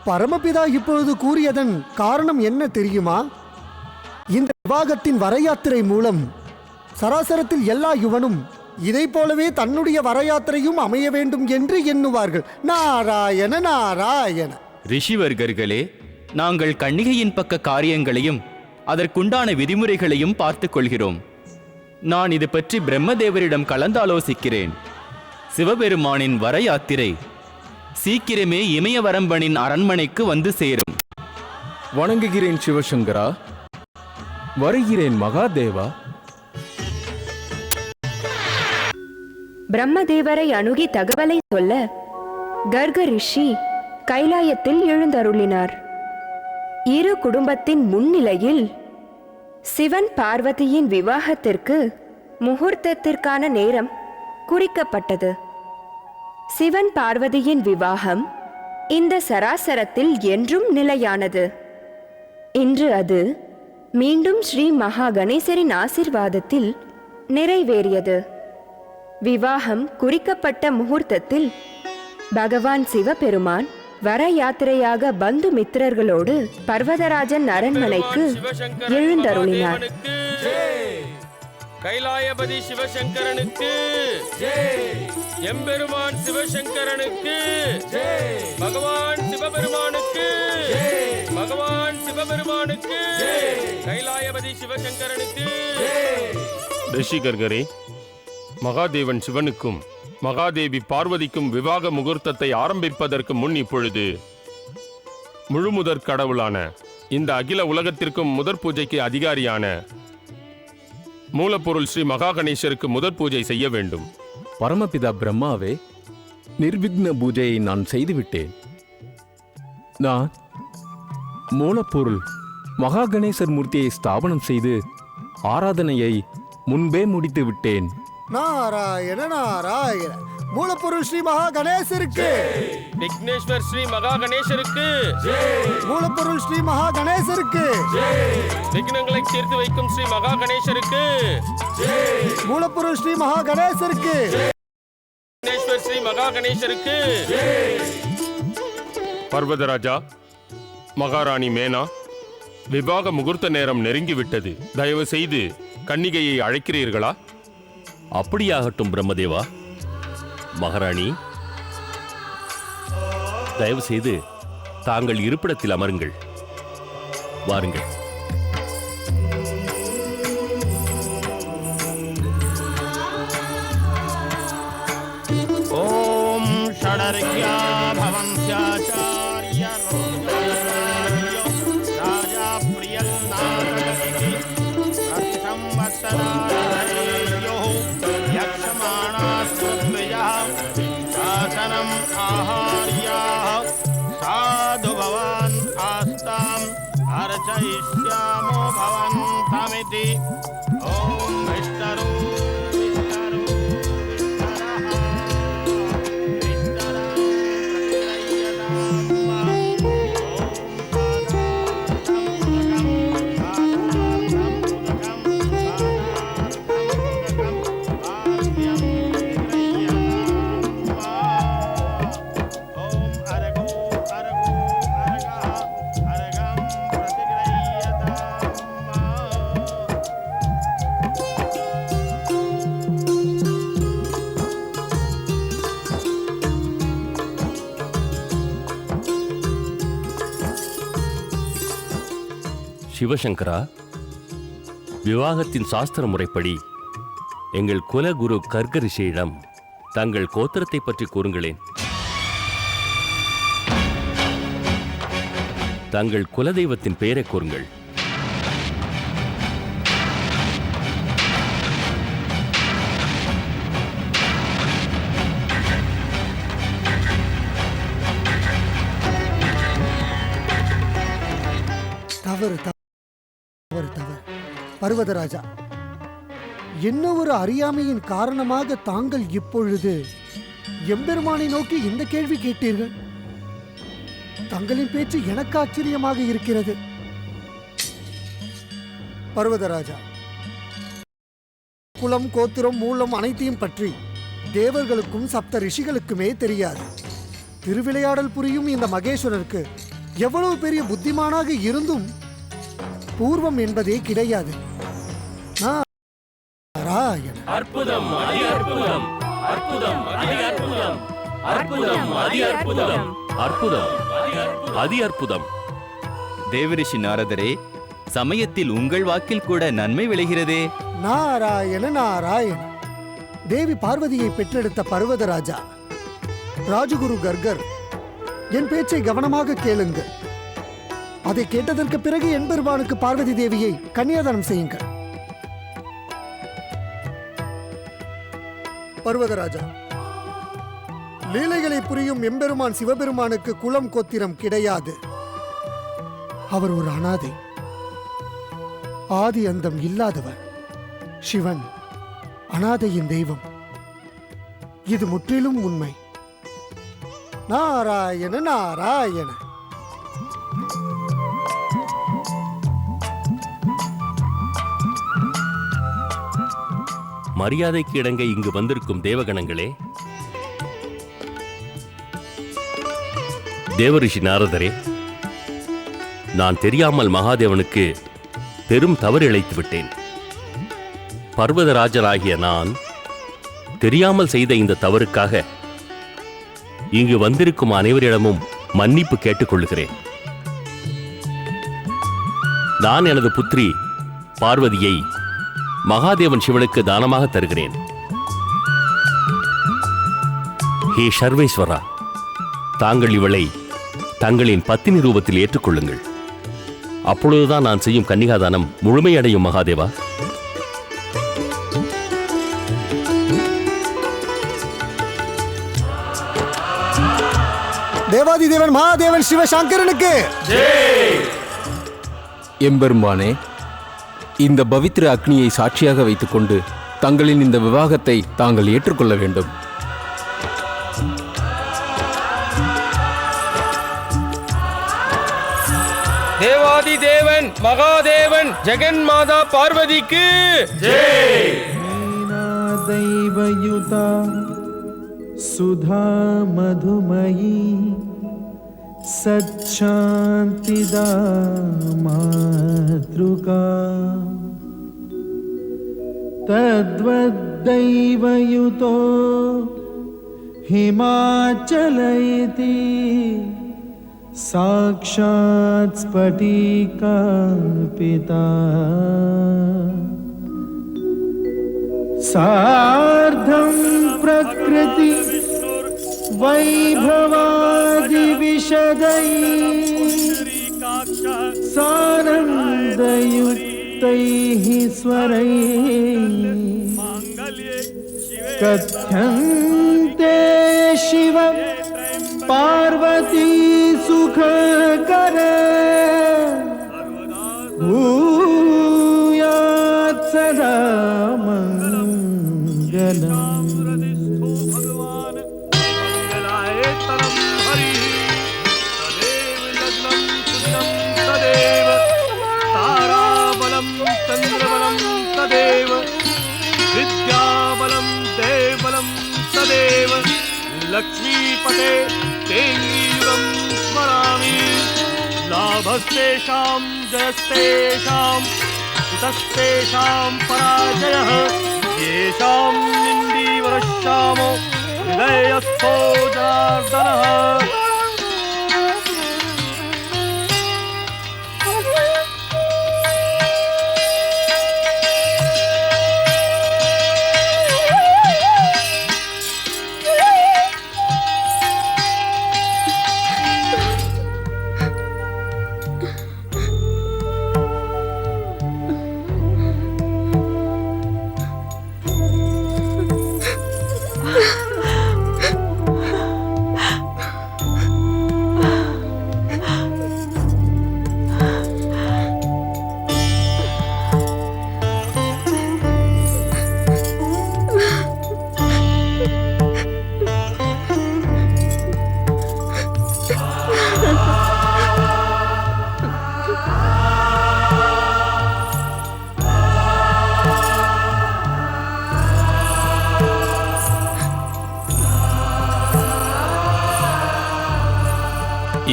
A: பரமபிதா இப்பொழுது கூறியதன் காரணம் என்ன தெரியுமா? இந்த விவாகத்தின் வர யாத்திரை மூலம் சராசரத்தில் எல்லா யுவனும் இதை போலவே தன்னுடைய வர யாத்திரையும் அமைய வேண்டும் என்று எண்ணுவார்கள். நாராயண நாராயண.
L: ரிஷிவர்கர்களே, நாங்கள் கன்னிகையின் பக்க காரியங்களையும் அதற்குண்டான விதிமுறைகளையும் பார்த்துக் கொள்கிறோம். நான் இது பற்றி பிரம்மதேவரிடம் கலந்தாலோசிக்கிறேன். சிவபெருமானின் வர யாத்திரை சீக்கிரமே இமயவரம்பனின் அரண்மனைக்கு வந்து சேரும்.
M: வணங்குகிறேன் சிவசங்கரா. வருகிறேன் மகாதேவா.
D: பிரம்மதேவரை அணுகி தகவலை சொல்ல கர்க ரிஷி கைலாயத்தில் எழுந்தருளினார். இரு குடும்பத்தின் முன்னிலையில் சிவன் பார்வதியின் விவாகத்திற்கு முகூர்த்தத்திற்கான நேரம் குறிக்கப்பட்டது. சிவன் பார்வதியின் விவாகம் இந்த சராசரத்தில் என்றும் நிலையானது. இன்று அது மீண்டும் ஸ்ரீ மகா கணேசரின் ஆசிர்வாதத்தில் நிறைவேறியது. விவாகம் குறிக்கப்பட்ட முகூர்த்தத்தில் பகவான் சிவபெருமான் வர யாத்திரையாக பந்து மித்திரர்களோடு பர்வதராஜன் அரண்மனைக்கு எழுந்தருளினார்.
F: கைலாயபதி சிவசங்கரனுக்கு, எம்பெருமான் சிவசங்கரனுக்கு, பகவான் சிவபெருமானுக்கு, பகவான் சிவபெருமானுக்கு, கைலாயபதி சிவசங்கரனுக்கு. ரிஷி கர்கரே, மகாதேவன் சிவனுக்கும் மகாதேவி பார்வதிக்கும் விவாக முகூர்த்தத்தை ஆரம்பிப்பதற்கு முன் இப்பொழுது முழுமுதற் கடவுளான இந்த அகில உலகத்திற்கும் முதற் பூஜைக்கு அதிகாரியான மூலப்பொருள் ஸ்ரீ மகா கணேசருக்கு முதற் பூஜை செய்ய வேண்டும்.
M: பரமபிதா பிரம்மாவே, நிர்விக்ன பூஜையை நான் செய்துவிட்டேன். நான் மூலப்பொருள் மகா கணேசர் மூர்த்தியை ஸ்தாபனம் செய்து ஆராதனையை முன்பே முடித்து விட்டேன்.
A: நாராயண நாராயண. மூலப்பொருள் ஸ்ரீ மகா கணேசருக்கு,
F: விக்னேஸ்வர் ஸ்ரீ மகா கணேசருக்கு,
A: மூலப்பொருள் ஸ்ரீ மகா கணேசருக்கு,
F: விக்னங்களை தீர்த்து வைக்கும் ஸ்ரீ மகா கணேசருக்கு,
A: மூலப்பொருள் ஸ்ரீ மகா கணேசருக்கு,
F: விக்னேஸ்வர் ஸ்ரீ மகா கணேசருக்கு. பர்வதராஜா, மகாராணி மேனா, விவாக முகூர்த்த நேரம் நெருங்கிவிட்டது. தயவு செய்து கன்னிகையை அழைக்கிறீர்களா?
C: அப்படியாகட்டும் பிரம்மதேவா. மகாராணி, தயவு செய்து தாங்கள் இருப்பிடத்தில் அமருங்கள். வாருங்கள்.
F: ஓம்
N: साधु भवान् आस्ताम् अर्चयिष्यामो भवन्तमिति ॐ विष्णु
C: சிவசங்கரா, விவாகத்தின் சாஸ்திர முறைப்படி எங்கள் குலகுரு கர்கரிஷியிடம் தங்கள் கோத்திரத்தை பற்றி கூறுங்களேன். தங்கள் குலதெய்வத்தின் பெயரை கூறுங்கள்.
A: தவறு தவறு பர்வதராஜா, என்ன ஒரு அறியாமையின் காரணமாக தாங்கள் இப்பொழுது எம்பெருமானை நோக்கி இந்த கேள்வி கேட்டீர்கள்? தங்களின் பேச்சு எனக்கு ஆச்சரியமாக இருக்கிறது. பர்வதராஜா, குலம், கோத்திரம், மூலம் அனைத்தையும் பற்றி தேவர்களுக்கும் சப்த ரிஷிகளுக்குமே தெரியாது. திருவிளையாடல் புரியும் இந்த மகேஸ்வரருக்கு எவ்வளவு பெரிய புத்திமானாக இருந்தும் பூர்வம் என்பதே கிடையாது.
C: அற்புதம், அதி அற்புதம், அற்புதம், அதி அற்புதம், அற்புதம், அதி அற்புதம், அற்புதம், அதி அற்புதம்.
L: தேவரிஷி நாரதரே, சமயத்தில் உங்கள் வாக்கில் கூட நன்மை விளைகிறதே.
A: நாராயண நாராயண. தேவி பார்வதியை பெற்றெடுத்த பர்வதராஜா, ராஜகுரு கர்கர், என் பேச்சை கவனமாக கேளுங்கள். அதை கேட்டதற்கு பிறகு எம்பெருமானுக்கு பார்வதி தேவியை கன்னியாதானம் செய்யுங்கள். பர்வதராஜா, லீலைகளை புரியும் எம்பெருமான் சிவபெருமானுக்கு குலம், கோத்திரம் கிடையாது. அவர் ஒரு அனாதை, ஆதி அந்தம் இல்லாதவர். சிவன் அனாதையின் தெய்வம். இது முற்றிலும் உண்மை. நாராயண நாராயண.
C: மரியாதைக்கு இடங்க இங்கு வந்திருக்கும் தேவகணங்களே, தேவரிஷி நாரதரே, நான் தெரியாமல் மகாதேவனுக்கு பெரும் தவறு இழைத்து விட்டேன். பர்வதராஜராகிய நான் தெரியாமல் செய்த இந்த தவறுக்காக இங்கு வந்திருக்கும் அனைவரிடமும் மன்னிப்பு கேட்டுக்கொள்கிறேன். நான் எனது புத்திரி பார்வதியை மகாதேவன் சிவனுக்கு தானமாக தருகிறேன். ஹே சர்வேஸ்வரா, தாங்கள் இவளை தங்களின் பத்தினி ரூபத்தில் ஏற்றுக்கொள்ளுங்கள். அப்பொழுதுதான் நான் செய்யும் கன்னிகாதானம் முழுமையடையும். மகாதேவா,
A: தேவாதி தேவன் மகாதேவன் சிவசங்கரனுக்கு
M: எம்பெருமானே, இந்த பவித்திர அக்னியை சாட்சியாக வைத்துக்கொண்டு தங்களின் இந்த விவாகத்தை தாங்கள் ஏற்றுக்கொள்ள வேண்டும்.
N: தேவாதி தேவன் மகாதேவன் ஜெகன் மாதா பார்வதிக்கு
K: தெய்வயுதா சுதா மதுமயி சச்சாந்திதா மாத்ருகா தத்வத்தைவயுதோ ஹிமாச்சலயிதி சாக்ஷாத் ஸ்படிகால்பிதா சார்த்தம் பிரக்ருதி वैभवादिविशदै सानन्दयुक्तैः स्वरैः कथ्यन्ते शिव पार्वती सुखकर भूयात् सदा मङ्गलम्।
N: चंद्रबलं तदेव विद्याबलं देवबलं तदेव लक्ष्मीपते तेयुगं स्मरामि लाभस्तेषां जयस्तेषां कुतस्तेषां पराजयः येषां निन्दीवरश्यामो हृदयस्थो जनार्दनः।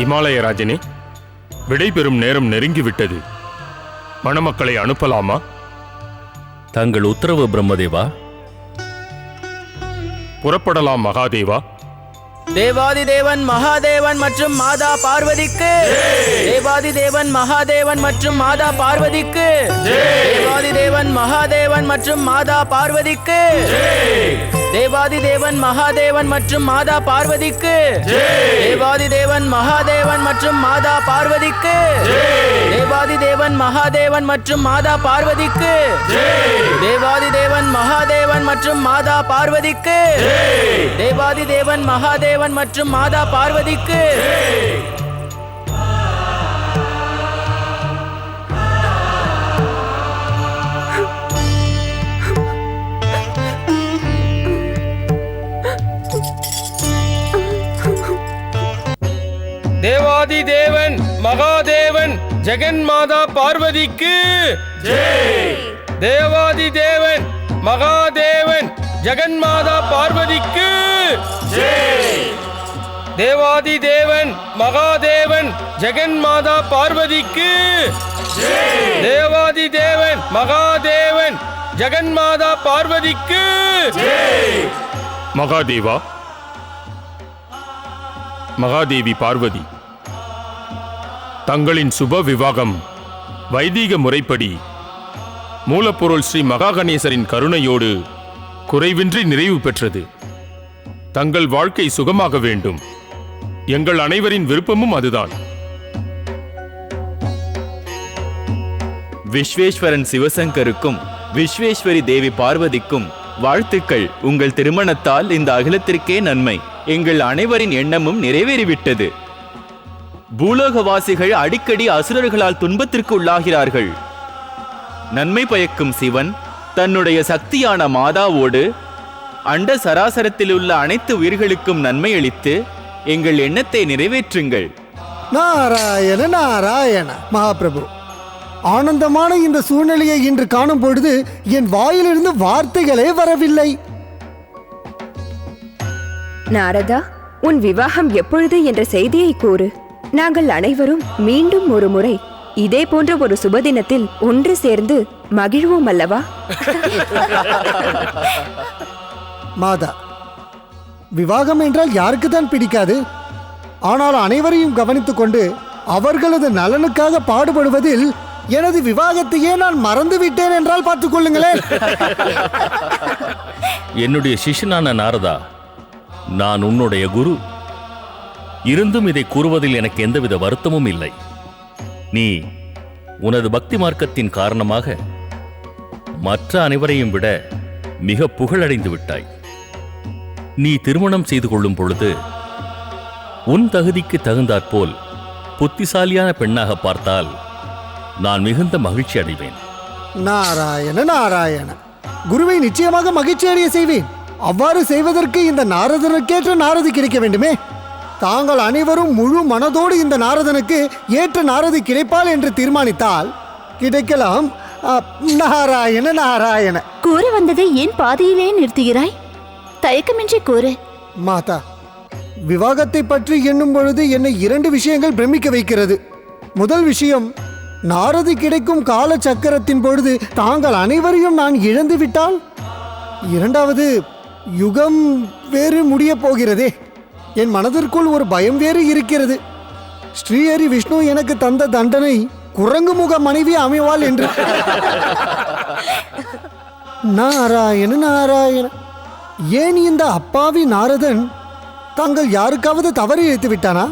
F: இமாலய ராஜனே, விடைபெறும் நேரம் நெருங்கிவிட்டது. மணமக்களை அனுப்பலாமா?
C: தங்கள் உத்தரவு பிரம்மதேவா.
F: புறப்படலாம் மகாதேவா.
N: தேவாதிதேவன் மகாதேவன் மற்றும் மாதா பார்வதிக்கு, தேவாதிதேவன் மகாதேவன் மற்றும் மாதா பார்வதிக்கு, தேவாதிதேவன் மகாதேவன் மற்றும் மாதா பார்வதிக்கு, தேவாதிதேவன் மகாதேவன் மற்றும் மாதா பார்வதிக்கு, தேவாதிதேவன் மகாதேவன் மற்றும் மாதா பார்வதிக்கு, தேவாதிதேவன் மகாதேவன் மற்றும் மாதா பார்வதிக்கு, தேவாதிதேவன் மகாதேவன் மற்றும் மாதா பார்வதிக்கு, தேவாதிதேவன் மகாதேவன் மற்றும் மாதா பார்வதிக்கு. தேவாதிதேவன் மகாதேவன் ஜெகன்மாதா பார்வதிக்கு தேவாதிதேவன் மகாதேவன் ஜெகன்மாதா பார்வதிக்கு தேவாதிதேவன் மகாதேவன் ஜெகன்மாதா பார்வதிக்கு தேவாதிதேவன் மகாதேவன் ஜெகன்மாதா பார்வதிக்கு.
F: மகாதேவா, மகாதேவி பார்வதி, தங்களின் சுப விவாகம் வைதீக முறைப்படி மூலப்பொருள் ஸ்ரீ மகாகணேசரின் கருணையோடு குறைவின்றி நிறைவு பெற்றது. தங்கள் வாழ்க்கை சுகமாக வேண்டும். எங்கள் அனைவரின் விருப்பமும் அதுதான்.
L: விஸ்வேஸ்வரன் சிவசங்கருக்கும் விஸ்வேஸ்வரி தேவி பார்வதிக்கும் வாழ்த்துக்கள். உங்கள் திருமணத்தால் இந்த அகிலத்திற்கே நன்மை. எங்கள் அனைவரின் எண்ணமும் நிறைவேறிவிட்டது. பூலோகவாசிகள் அடிக்கடி அசுரர்களால் துன்பத்திற்கு உள்ளாகிறார்கள். நன்மை பயக்கும் சிவன் தன்னுடைய சக்தியான மாதாவோடு அண்ட சராசரத்தில் உள்ள அனைத்து உயிர்களுக்கும் நன்மை அளித்து எங்கள் எண்ணத்தை நிறைவேற்றுங்கள்.
A: நாராயண நாராயண. மகாபிரபு, ஆனந்தமான இந்த சூழ்நிலையை இன்று காணும் பொழுது என் வாயிலிருந்து வார்த்தைகளே வரவில்லை.
D: நாரதா, உன் விவாகம் எப்பொழுது என்ற செய்தியை கூறு. நாங்கள் அனைவரும் மீண்டும் ஒரு முறை இதே போன்ற ஒரு சுபதினத்தில் ஒன்று சேர்ந்து மகிழ்வோம் அல்லவா?
A: மாதா, விவாகம் என்றால் யாருக்குத்தான் பிடிக்காது? ஆனால் அனைவரையும் கவனித்துக் கொண்டு அவர்களது நலனுக்காக பாடுபடுவதில் எனது விவாகத்தையே நான் மறந்துவிட்டேன் என்றால் பார்த்துக் கொள்ளுங்களேன்.
C: என்னுடைய சிஷ்யனான நாரதா, நான் உன்னுடைய குரு. இருந்தும் இதை கூறுவதில் எனக்கு எந்தவித வருத்தமும் இல்லை. நீ உனது பக்தி மார்க்கத்தின் காரணமாக மற்ற அனைவரையும் விட மிக புகழடைந்து விட்டாய். நீ திருமணம் செய்து கொள்ளும் பொழுது உன் தகுதிக்கு தகுந்தாற்போல் புத்திசாலியான பெண்ணாக பார்த்தால் நான் மிகுந்த மகிழ்ச்சி அடைவேன்.
A: நாராயண நாராயண, குருவை நிச்சயமாக மகிழ்ச்சி அடைய செய்வேன். அவ்வாறு செய்வதற்கு இந்த நாரதனுக்கேற்ற நாரதி கிடைக்க வேண்டுமே. தாங்கள் அனைவரும் முழு மனதோடு இந்த நாரதனுக்கு ஏற்ற நாரதி கிடைப்பாள் என்று தீர்மானித்தால் கிடைக்கலாம். நாராயண நாராயண.
E: கூற வந்ததை ஏன் பாதியிலே நிறுத்துகிறாய்? தயக்கமின்றி கூறு.
A: மாதா, விவாகத்தை பற்றி எண்ணும் பொழுது என்னை 2 விஷயங்கள் பிரமிக்க வைக்கிறது. முதல் விஷயம், நாரதி கிடைக்கும் கால சக்கரத்தின் பொழுது தாங்கள் அனைவரையும் நான் இழந்து விட்டால். இரண்டாவது, யுகம் வேறு முடிய போகிறதே. என் மனதிற்குள் ஒரு பயம் வேறு இருக்கிறது. ஸ்ரீஹரி விஷ்ணு எனக்கு தந்த தண்டனை குரங்கு முக மனைவி அமைவாள் என்று. நாராயண நாராயண. ஏன் இந்த அப்பாவி நாரதன் தாங்கள் யாருக்காவது தவறு இழைத்து விட்டானா?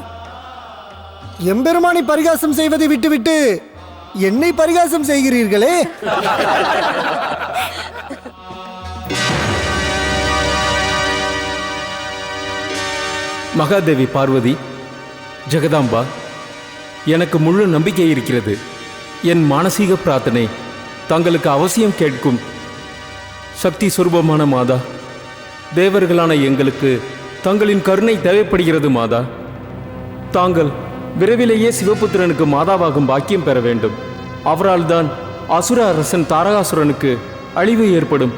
A: எம்பெருமானை பரிகாசம் செய்வதை விட்டுவிட்டு என்னை பரிகாசம் செய்கிறீர்களே.
M: மகாதேவி பார்வதி, ஜெகதாம்பா, எனக்கு முழு நம்பிக்கை இருக்கிறது. என் மானசீக பிரார்த்தனை தங்களுக்கு அவசியம் கேட்கும். சக்தி சுரூபமான மாதா, தேவர்களான எங்களுக்கு தங்களின் கருணை தேவைப்படுகிறது மாதா. தாங்கள் விரைவிலேயே சிவபுத்திரனுக்கு மாதாவாகும் பாக்கியம் பெற வேண்டும். அவரால் தான் அசுர அரசன் தாரகாசுரனுக்கு அழிவு ஏற்படும்.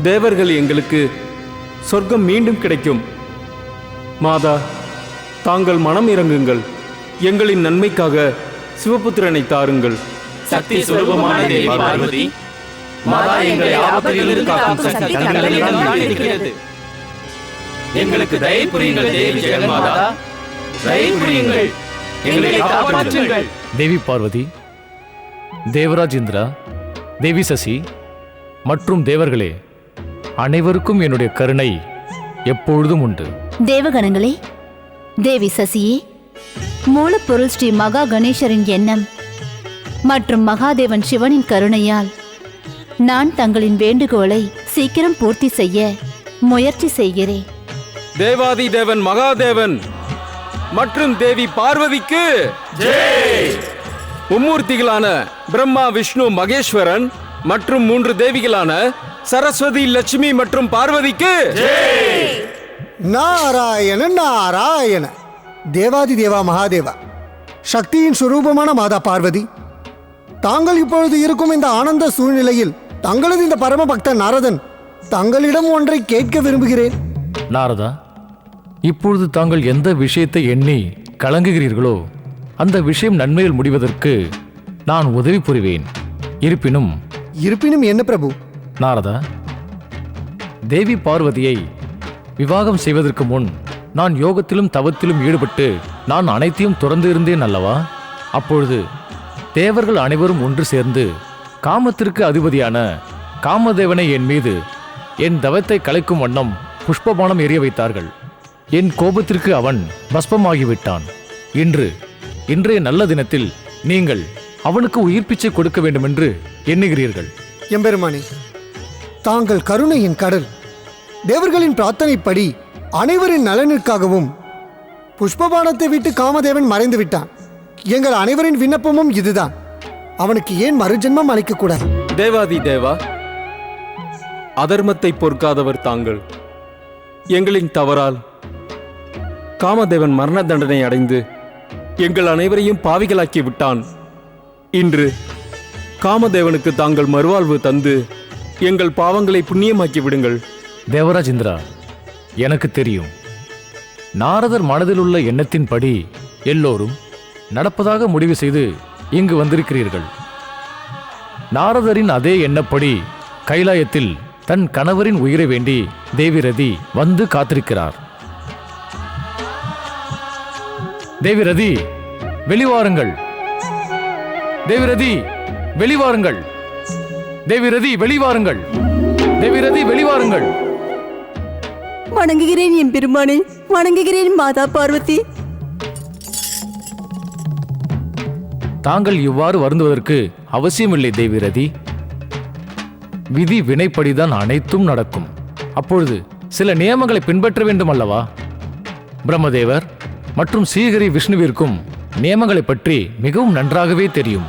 M: தேவர்கள் எங்களுக்கு சொர்க்கம் மீண்டும் கிடைக்கும். மாதா, தாங்கள் மனம் இறங்குங்கள். எங்களின் நன்மைக்காக சிவபுத்திரனை தாருங்கள்.
L: சக்தி சுரூபமான தேவி பார்வதி, மாதா எங்களை ஆபத்திலிருந்து காக்கும் சக்தி தங்களிடம் தான் இருக்கிறது. எங்களுக்கு தயை புரியுங்கள் தேவி ஜெகன்மாதா, தயை புரியுங்கள், எங்களை காப்பாற்றுங்கள்.
H: தேவி பார்வதி, தேவராஜ் இந்திரா, தேவி சசி மற்றும் தேவர்களே, அனைவருக்கும் என்னுடைய கருணை எப்பொழுதும் உண்டு.
E: தேவகணங்களே, தேவி சசியே, மூலப்பொருள் ஸ்ரீ மகா கணேசரின் எண்ணம் மற்றும் மகாதேவன் சிவனின் கருணையால் நான் தங்களின் வேண்டுகோளை சீக்கிரம் பூர்த்தி செய்ய முயற்சி செய்கிறேன்.
M: தேவாதி தேவன் மகாதேவன் மற்றும் தேவி பார்வதிக்கு ஜெய். மும்மூர்த்திகளான பிரம்மா, விஷ்ணு, மகேஸ்வரன் மற்றும் 3 தேவிகளான சரஸ்வதி, லட்சுமி மற்றும் பார்வதிக்கு ஜெய்.
A: நாராயண நாராயண. தேவாதி தேவா மகாதேவா, சக்தியின் சுரூபமான மாதா பார்வதி, தாங்கள் இப்பொழுது இருக்கும் இந்த ஆனந்த சூழ்நிலையில் தங்களது இந்த பரம பக்தன் நாரதன் தங்களிடம் ஒன்றை கேட்க விரும்புகிறேன்.
H: நாரதா, இப்பொழுது தாங்கள் எந்த விஷயத்தை எண்ணி கலங்குகிறீர்களோ அந்த விஷயம் நன்மையில் முடிவதற்கு நான் உதவி புரிவேன். இருப்பினும்
A: என்ன பிரபு?
H: நாரதா, தேவி பார்வதியை விவாகம் செய்வதற்கு முன் நான் யோகத்திலும் தவத்திலும் ஈடுபட்டு நான் அனைத்தையும் துறந்து இருந்தேன் அல்லவா? அப்பொழுது தேவர்கள் அனைவரும் ஒன்று சேர்ந்து காமத்திற்கு அதிபதியான காமதேவனை என் மீது என் தவத்தை கலைக்கும் வண்ணம் புஷ்பபானம் எரிய வைத்தார்கள். என் கோபத்திற்கு அவன் பஸ்பமாகிவிட்டான். இன்றைய நல்ல தினத்தில் நீங்கள் அவனுக்கு உயிர் பிச்சை கொடுக்க வேண்டும் என்று எண்ணுகிறீர்கள்.
A: எம்பெருமானே, தாங்கள் கருணையின் கடல். தேவர்களின் பிரார்த்தனைப்படி அனைவரின் நலனிற்காகவும் புஷ்பபானத்தை விட்டு காமதேவன் மறைந்து விட்டான். எங்கள் அனைவரின் விண்ணப்பமும் இதுதான். அவனுக்கு ஏன் மறுஜென்மம் அளிக்கக்கூடாது?
M: தேவாதி தேவா, அதர்மத்தை பொறுக்காதவர் தாங்கள். எங்களின் தவறால் காமதேவன் மரண தண்டனை அடைந்து எங்கள் அனைவரையும் பாவிகளாக்கி விட்டான். இன்று காமதேவனுக்கு தாங்கள் மறுவாழ்வு தந்து எங்கள் பாவங்களை புண்ணியமாக்கி விடுங்கள்.
H: தேவராஜ் இந்திரா, எனக்கு தெரியும். நாரதர் மனதில் உள்ள எண்ணத்தின்படி எல்லோரும் நடப்பதாக முடிவு செய்து இங்கு வந்திருக்கிறீர்கள். நாரதரின் அதே எண்ணப்படி கைலாயத்தில் தன் கணவரின் உயிரை வேண்டி தேவி ரதி வந்து காத்திருக்கிறார். தேவி ரதி, வெளிவாருங்கள். தேவி ரதி, வெளிவாருங்கள். தேவி ரதி, வெளிவாருங்கள். தேவி ரதி, வெளிவாருங்கள்.
O: வணங்குகிறேன் என் பெருமானே, வணங்குகிறேன் மாதா பார்வதி.
H: தாங்கள் இவ்வாறு வருந்துவதற்கு அவசியமில்லை தேவிரதி. விதி வினைப்படிதான் அனைத்தும் நடக்கும். அப்பொழுது சில நியமங்களை பின்பற்ற வேண்டும் அல்லவா? பிரம்மதேவர் மற்றும் ஸ்ரீஹரி விஷ்ணுவிற்கும் நியமங்களை பற்றி மிகவும் நன்றாகவே தெரியும்.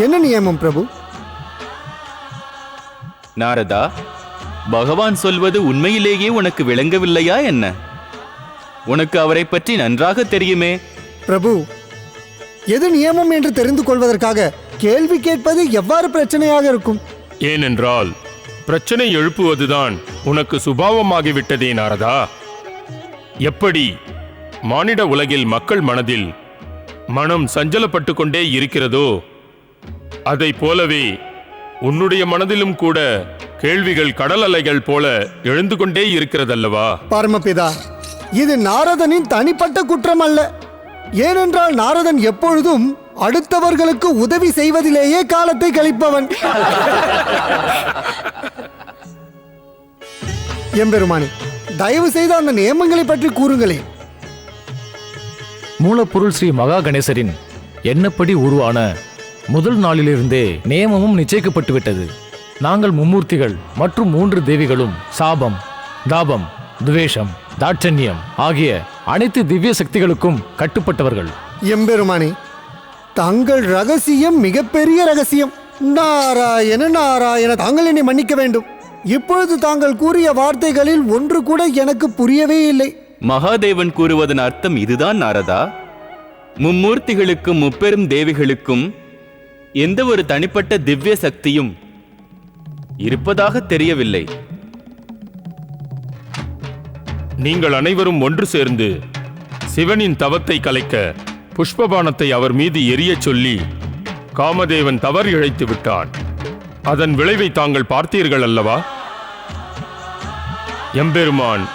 A: என்ன நியமம் பிரபு?
L: நாரதா, பகவான் சொல்வது உண்மையிலேயே உனக்கு விளங்கவில்லையா என்ன? உனக்கு அவரை பற்றி நன்றாக தெரியுமே.
A: பிரபு, எது நியமம் என்று தெரிந்து கொள்வதற்காக கேள்வி கேட்பது எவ்வாறு பிரச்சனையாக இருக்கும்?
F: ஏனென்றால் பிரச்சனை எழுப்புவதுதான் உனக்கு சுபாவமாகிவிட்டதே நாரதா. எப்படி மானிட உலகில் மக்கள் மனதில் மனம் சஞ்சலப்பட்டு கொண்டே இருக்கிறதோ, அதை போலவே உன்னுடைய மனதிலும் கூட கேள்விகள் கடல் அலைகள் போல எழுந்து கொண்டே இருக்கிறதல்லவா?
A: பரமபிதா, இது நாரதனின் தனிப்பட்ட குற்றம் அல்ல. ஏனென்றால் நாரதன் எப்பொழுதும் அடுத்தவர்களுக்கு உதவி செய்வதிலேயே காலத்தை கழிப்பவன். எம்பெருமானே, தயவு செய்து அந்த நியமங்களை பற்றி கூறுங்களேன்.
H: மூலப்பொருள் ஸ்ரீ மகா கணேசரின் எண்ணப்படி உருவான முதல் நாளிலிருந்தே நியமமும் நிச்சயிக்கப்பட்டுவிட்டது. நாங்கள் மும்மூர்த்திகள் மற்றும் 3 தேவிகளும் சாபம், தாபம், துவேஷம், தாட்சண்யம் ஆகிய அனைத்து திவ்ய சக்திகளுக்கும் கட்டுப்பட்டவர்கள்.
A: எம்பெருமானே, தங்கள் ரகசியம் மிகப்பெரிய ரகசியம். நாராயண நாராயண, தாங்கள் என்னை மன்னிக்க வேண்டும். இப்பொழுது தாங்கள் கூறிய வார்த்தைகளில் ஒன்று கூட எனக்கு புரியவே இல்லை.
L: மகாதேவன் கூறுவதன் அர்த்தம் இதுதான் நாரதா. மும்மூர்த்திகளுக்கும் முப்பெரும் தேவிகளுக்கும் எந்த ஒரு தனிப்பட்ட திவ்ய சக்தியும் இருப்பதாக தெரியவில்லை.
F: நீங்கள் அனைவரும் ஒன்று சேர்ந்து சிவனின் தவத்தை கலைக்க புஷ்பபானத்தை அவர் மீது எரியச் சொல்லி காமதேவன் தவறு இழைத்து விட்டான். அதன் விளைவை தாங்கள் பார்த்தீர்கள் அல்லவா? எம்பெருமான்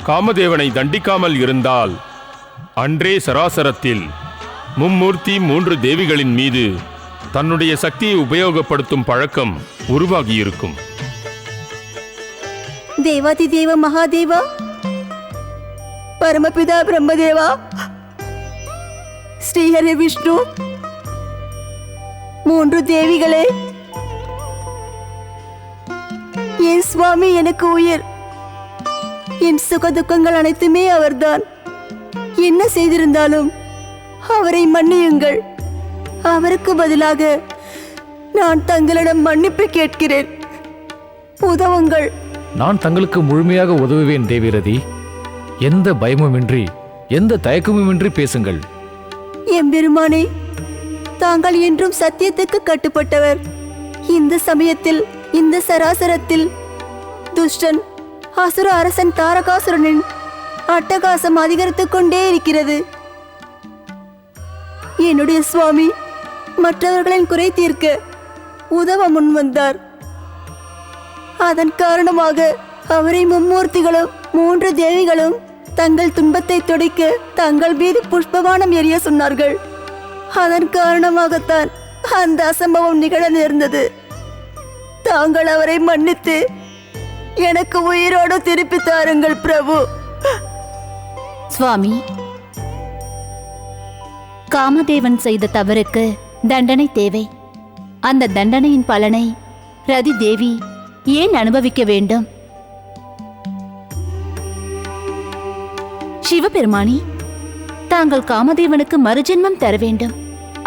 F: காமதேவனை தண்டிக்காமல் இருந்தால் அன்றே சராசரத்தில் மும்மூர்த்தி 3 தேவிகளின் மீது தன்னுடைய சக்தியை உபயோகப்படுத்தும் பழக்கம் உருவாகியிருக்கும்.
O: தேவாதி தேவ மகாதேவா, பரமபிதா பிரம்மதேவா, ஸ்ரீஹரி விஷ்ணு, 3 தேவிகளே, என் சுவாமி எனக்கு உயிர். என் சுக துக்கங்கள் அனைத்துமே அவர்தான். என்ன செய்திருந்தாலும் அவரை மன்னியுங்கள். அவருக்கு பதிலாக நான் தங்களிடம் மன்னிப்பு கேட்கிறேன். உதவுங்கள்.
H: நான் தங்களுக்கு முழுமையாக உதவுவேன் தேவிரதி. எந்த பயமுமின்றி, எந்த தயக்கமுமின்றி பேசுங்கள்.
O: எம்பெருமானே, தாங்கள் என்றும் சத்தியத்துக்கு கட்டுப்பட்டவர். இந்த சமயத்தில், இந்த சராசரத்தில் துஷ்டன் அசுர அரசன் தாரகாசுரனின் அட்டகாசம் அதிகரித்துக் கொண்டே இருக்கிறது. என்னுடைய சுவாமி மற்றவர்களின் குறை தீர்க்க உதவ முன் வந்தார். அதன் காரணமாக அவரை மும்மூர்த்திகளும் 3 தேவிகளும் தங்கள் துன்பத்தை துடைக்க தங்கள் மீது புஷ்பபானம் எரிய சொன்னார்கள். அதன் காரணமாகத்தான் அந்த அசம்பவம் நிகழ நேர்ந்தது. தாங்கள் அவரை மன்னித்து எனக்கு உயிரோடு திருப்பி தாருங்கள் பிரபு.
E: சுவாமி, காமதேவன் செய்த தவறுக்கு தண்டனை தேவை. அந்த தண்டனையின் பலனை ரதி தேவி ஏன் அனுபவிக்க வேண்டும்? சிவபெருமானி, தாங்கள் காமதேவனுக்கு மறுஜென்மம் தர வேண்டும்.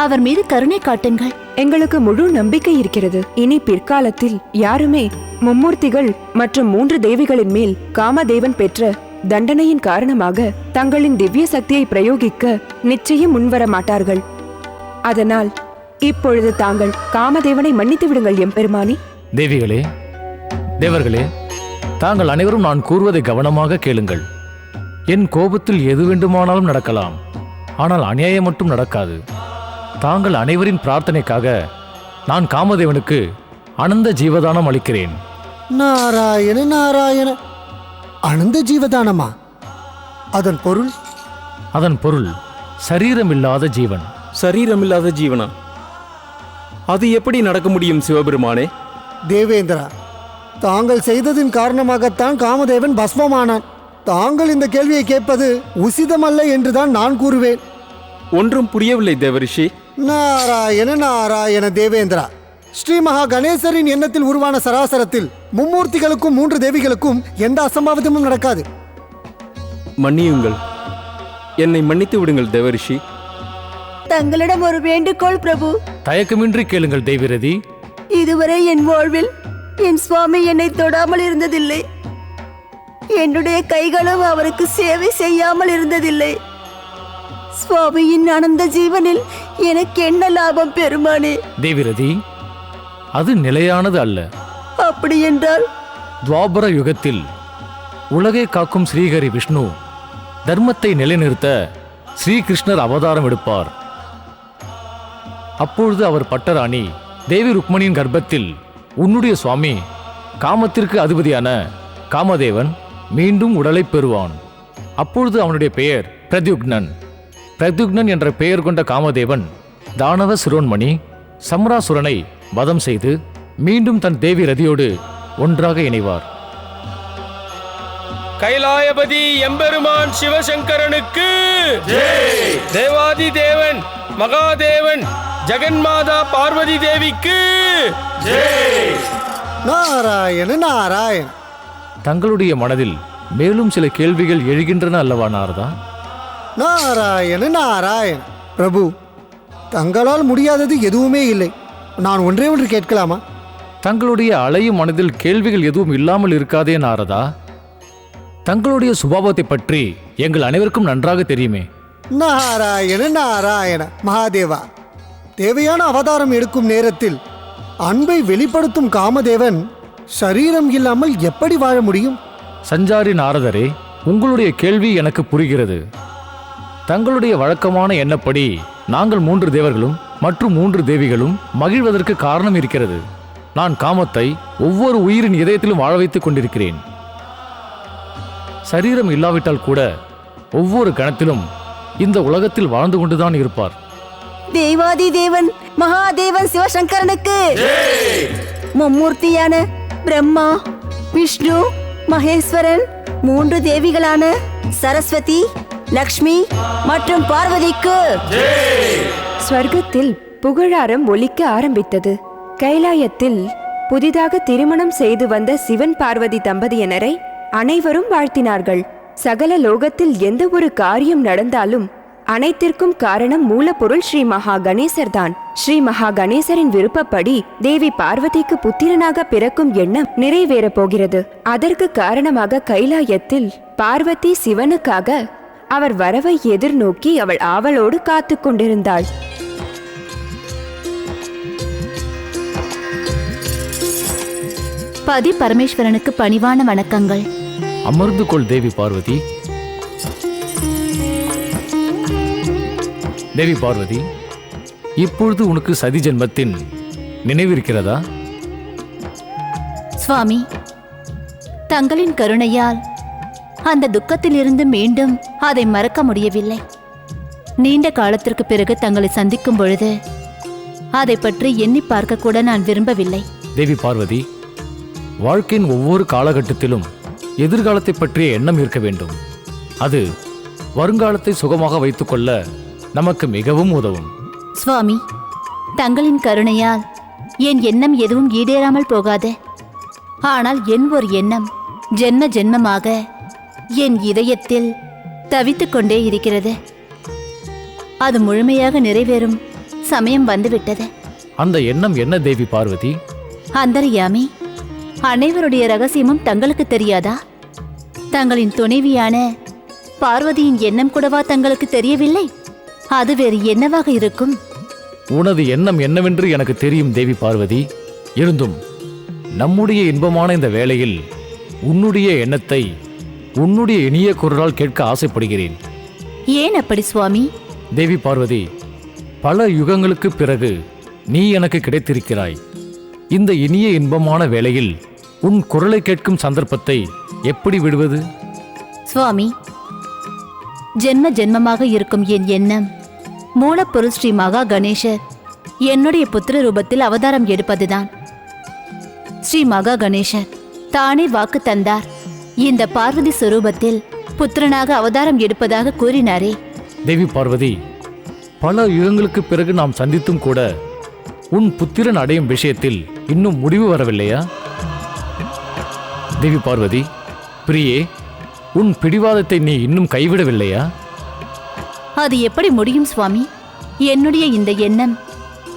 E: அவர் மீது கருணை காட்டுங்கள்.
D: எங்களுக்கு முழு நம்பிக்கை இருக்கிறது. இனி பிற்காலத்தில் யாருமே மும்மூர்த்திகள் மற்றும் 3 தேவிகளின் மேல் காமதேவன் பெற்ற தண்டனையின் காரணமாக தங்களின் திவ்ய சக்தியை பிரயோகிக்க நிச்சயம் முன்வர மாட்டார்கள். அதனால் இப்பொழுது தாங்கள் காமதேவனை மன்னித்து விடுங்கள் எம்பெருமானி.
H: தேவிகளே, தேவர்களே, தாங்கள் அனைவரும் நான் கூறுவதை கவனமாக கேளுங்கள். என் கோபத்தில் எது வேண்டுமானாலும் நடக்கலாம், ஆனால் அநியாயம் மட்டும் நடக்காது. தாங்கள் அனைவரின் பிரார்த்தனைக்காக நான் காமதேவனுக்கு அனந்த ஜீவதானம் அளிக்கிறேன்.
A: நாராயண நாராயண, அனந்த ஜீவதானமா? அதன் பொருள்?
H: அதன் பொருள் சரீரமில்லாத ஜீவன்.
M: சரீரமில்லாத ஜீவனா? அது எப்படி நடக்க முடியும் சிவபெருமானே?
A: தேவேந்திரா, தாங்கள் செய்ததின் காரணமாகத்தான் காமதேவன் பஸ்மமானான். தாங்கள் இந்த கேள்வியை கேட்பது உசிதமல்ல என்றுதான் நான் கூறுவேன்.
M: ஒன்றும் புரியவில்லை தேவரிஷி.
A: நாராயண நாராயண தேவேந்திரா, ஸ்ரீ மகா கணேசரின் எண்ணத்தில் உருவான சராசரத்தில் மும்மூர்த்திகளுக்கும் 3 தேவிகளுக்கும் எந்த அசம்பாவிதமும் நடக்காது.
M: மன்னியுங்கள், என்னை மன்னித்து விடுங்கள் தேவரிஷி.
O: தங்களிடம் ஒரு வேண்டுகோள் பிரபு.
H: தயக்கமின்றி கேளுங்கள் தேவிரதி.
O: இதுவரை என் வாழ்வில் என் சுவாமி என்னை தொடாமல் இருந்ததில்லை. என்னுடைய கைகளும் அவருக்கு சேவை செய்யாமல் இருந்ததில்லை. சுவாமியின் ஆனந்த ஜீவனில் எனக்கு என்ன லாபம் பெருமானே?
H: தேவிரதி, அது நிலையானது அல்ல.
O: அப்படி என்றால்
H: துவாபர யுகத்தில் உலகை காக்கும் ஸ்ரீஹரி விஷ்ணு தர்மத்தை நிலைநிறுத்த ஸ்ரீகிருஷ்ணர் அவதாரம் எடுப்பார். அப்பொழுது அவர் பட்டராணி தேவி ருக்மணியின் கர்ப்பத்தில் உன்னுடைய சுவாமி காமத்திற்கு அதிபதியான காமதேவன் மீண்டும் உடலை பெறுவான். அப்பொழுது அவனுடைய பெயர் பிரத்யுக்னன். பிரத்யுக்னன் என்ற பெயர் கொண்ட காமதேவன் தானவ சிரோன்மணி சம்ராசுரனை வதம் செய்து மீண்டும் தன் தேவி ரதியோடு ஒன்றாக இணைவார்.
N: கைலாயபதி எம்பெருமான் சிவசங்கரனுக்கு தேவாதி தேவன் மகாதேவன் ஜெகன்மாதா பார்வதி தேவிக்கு
A: நாராயண நாராயண.
H: தங்களுடைய மனதில் மேலும் சில கேள்விகள் எழுகின்றன அல்லவா நாரதா?
A: நாராயண நாராயண. பிரபு, தங்களால் முடியாதது எதுவுமே இல்லை. நான் ஒன்றே ஒன்று கேட்கலாமா?
H: தங்களுடைய அலையும் மனதில் கேள்விகள் எதுவும் இல்லாமல் இருக்காதே நாரதா. தங்களுடைய சுபாவத்தை பற்றி எங்கள் அனைவருக்கும் நன்றாக தெரியுமே.
A: நாராயண நாராயண. மகாதேவா, தேவையான அவதாரம் எடுக்கும் நேரத்தில் அன்பை வெளிப்படுத்தும் காமதேவன் சரீரம் இல்லாமல் எப்படி வாழ முடியும்?
H: சஞ்சாரி நாரதரே, உங்களுடைய கேள்வி எனக்கு புரிகிறது. தங்களுடைய வழக்கமான எண்ணப்படி நாங்கள் 3 தேவர்களும் மற்றும் 3 தேவிகளும் மகிழ்வதற்கு காரணம் இருக்கிறது. நான் காமத்தை ஒவ்வொரு உயிரின் இதயத்திலும் வாழ வைத்துக் கொண்டிருக்கிறேன். சரீரம் இல்லாவிட்டால் கூட ஒவ்வொரு கணத்திலும் இந்த உலகத்தில் வாழ்ந்து கொண்டுதான் இருப்பார்.
O: தேவாதி தேவன் மகாதேவன் சிவசங்கரனுக்கு மும்மூர்த்தியான பிரம்மா விஷ்ணு மகேஸ்வரன் 3 தேவிகளான சரஸ்வதி லக்ஷ்மி மற்றும் பார்வதிக்கு
D: ஸ்வர்க்கத்தில் புகழாரம் ஒலிக்க ஆரம்பித்தது. கைலாயத்தில் புதிதாக திருமணம் செய்து வந்த சிவன் பார்வதி தம்பதியினரை அனைவரும் வாழ்த்தினார்கள். சகல லோகத்தில் எந்த ஒரு காரியம் நடந்தாலும் அனைத்திற்கும் காரணம் மூலப்பொருள் ஸ்ரீ மகா கணேசர் தான். ஸ்ரீ மகா கணேசரின் விருப்பப்படி தேவி பார்வதிக்கு புத்திரனாக பிறக்கும் எண்ணம் நிறைவேறப் போகிறது. அதற்கு காரணமாக கைலாயத்தில் பார்வதி சிவனுக்காக அவர் வரவை எதிர்நோக்கி அவள் ஆவலோடு காத்து கொண்டிருந்தாள்.
E: பதி பரமேஸ்வரனுக்கு பணிவான வணக்கங்கள்.
H: அமர்ந்து கொள் தேவி பார்வதி. தேவி பார்வதி, இப்பொழுது உனக்கு சதி ஜென்மத்தின் நினைவிருக்கிறதா?
E: சுவாமி, தங்களின் கருணையால் அந்த துக்கத்திலிருந்து மீண்டும் அதை மறக்க முடியவில்லை. நீண்ட காலத்திற்கு பிறகு தங்களை சந்திக்கும் பொழுது அதை பற்றி எண்ணி பார்க்க கூட நான் விரும்பவில்லை.
H: தேவி பார்வதி, வாழ்க்கையின் ஒவ்வொரு காலகட்டத்திலும் எதிர்காலத்தை பற்றிய எண்ணம் இருக்க வேண்டும். அது வருங்காலத்தை சுகமாக வைத்துக்கொள்ள நமக்கு மிகவும் உதவும்.
E: சுவாமி, தங்களின் கருணையால் என் எண்ணம் எதுவும் ஈடேறாமல் போகாது. ஆனால் என் ஒரு எண்ணம் ஜென்ம ஜென்மமாக என் இதயத்தில் தவித்துக் கொண்டே இருக்கிறது. அது முழுமையாக நிறைவேறும் சமயம் வந்துவிட்டது.
H: அந்த எண்ணம் என்ன தேவி பார்வதி?
E: அந்தர்யாமி, அனைவருடைய ரகசியமும் தங்களுக்கு தெரியாதா? தங்களின் துணைவியான பார்வதியின் எண்ணம் கூடவா தங்களுக்கு தெரியவில்லை? அது வேறு என்னவாக இருக்கும்?
H: உனது எண்ணம் என்னவென்று எனக்கு தெரியும் தேவி பார்வதி. இருந்தும் நம்முடைய இன்பமான இந்த வேளையில் உன்னுடைய எண்ணத்தை உன்னுடைய இனிய குரலால் கேட்க ஆசைப்படுகிறேன்.
E: ஏன் அப்படி சுவாமி?
H: தேவி பார்வதி, பல யுகங்களுக்கு பிறகு நீ எனக்கு கிடைத்திருக்கிறாய். இந்த இனிய இன்பமான வேளையில் உன் குரலை கேட்கும் சந்தர்ப்பத்தை எப்படி விடுவது?
E: சுவாமி, ஜென்ம ஜென்மமாக இருக்கும் என் எண்ணம் மூலப்பொருள் ஸ்ரீ மகா கணேசர் என்னுடைய புத்திர ரூபத்தில் அவதாரம் எடுப்பதுதான். ஸ்ரீ மகா கணேசர் தானே வாக்கு தந்தார். இந்த பார்வதி சொரூபத்தில் புத்திரனாக அவதாரம் எடுப்பதாக கூறினாரே.
H: தேவி பார்வதி, பல யுகங்களுக்கு பிறகு நாம் சந்தித்தும் கூட உன் புத்திரன் அடையும் விஷயத்தில் இன்னும் முடிவு வரவில்லையா? தேவி பார்வதி, பிரியே, உன் பிடிவாதத்தை நீ இன்னும் கைவிடவில்லையா?
E: அது எப்படி முடியும் சுவாமி? என்னுடைய இந்த எண்ணம்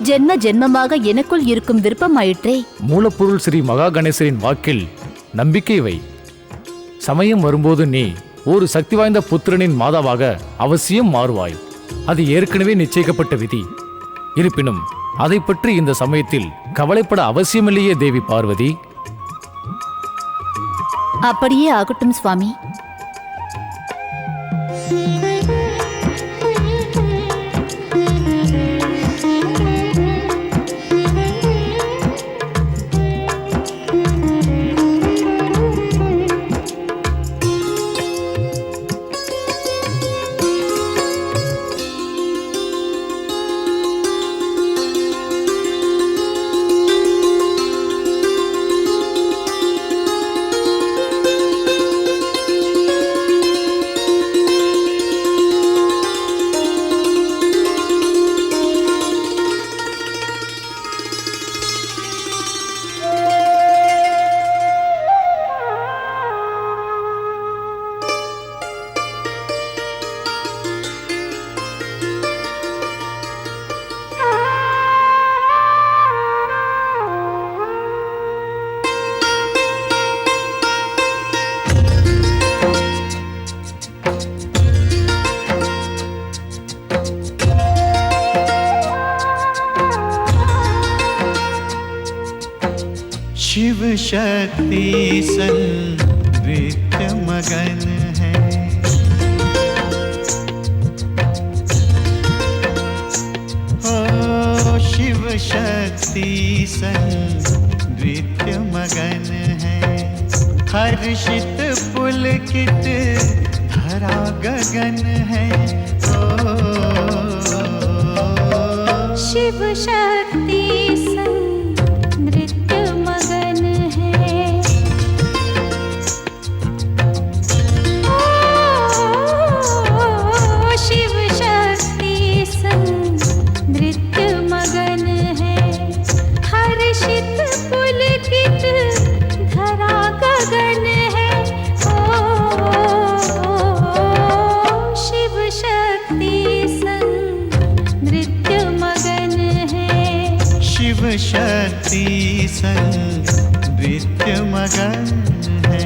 E: ஜென்ம ஜென்மமாக எனக்குள் இருக்கும் விருப்பமாயிற்றே.
H: மூலப்பொருள் ஸ்ரீ மகா கணேசரின் வாக்கில் நம்பிக்கை வை. சமயம் வரும்போது நீ ஒரு சக்தி வாய்ந்த புத்திரனின் மாதாவாக அவசியம் மாறுவாய். அது ஏற்கனவே நிச்சயிக்கப்பட்ட விதி. இருப்பினும் அதை பற்றி இந்த சமயத்தில் கவலைப்பட அவசியமில்லையே தேவி பார்வதி.
E: அப்படியே ஆகட்டும் சுவாமி.
K: शिव शक्ति संवित मगन है, ओ शिव शक्ति संवित मगन है, हर्षित पुलकित धरा गगन है, ओ
E: शिव शक्ति
K: शक्ति संवित मगन है।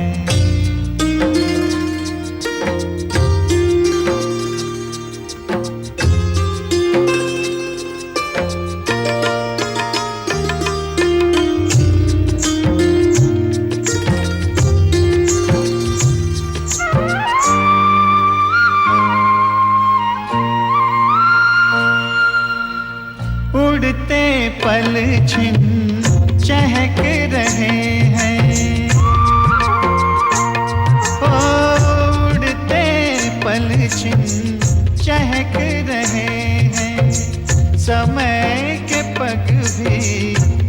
K: उड़ते पल छिन चहक रहे हैं, उड़ते पल छिन चहक रहे हैं, समय के पग भी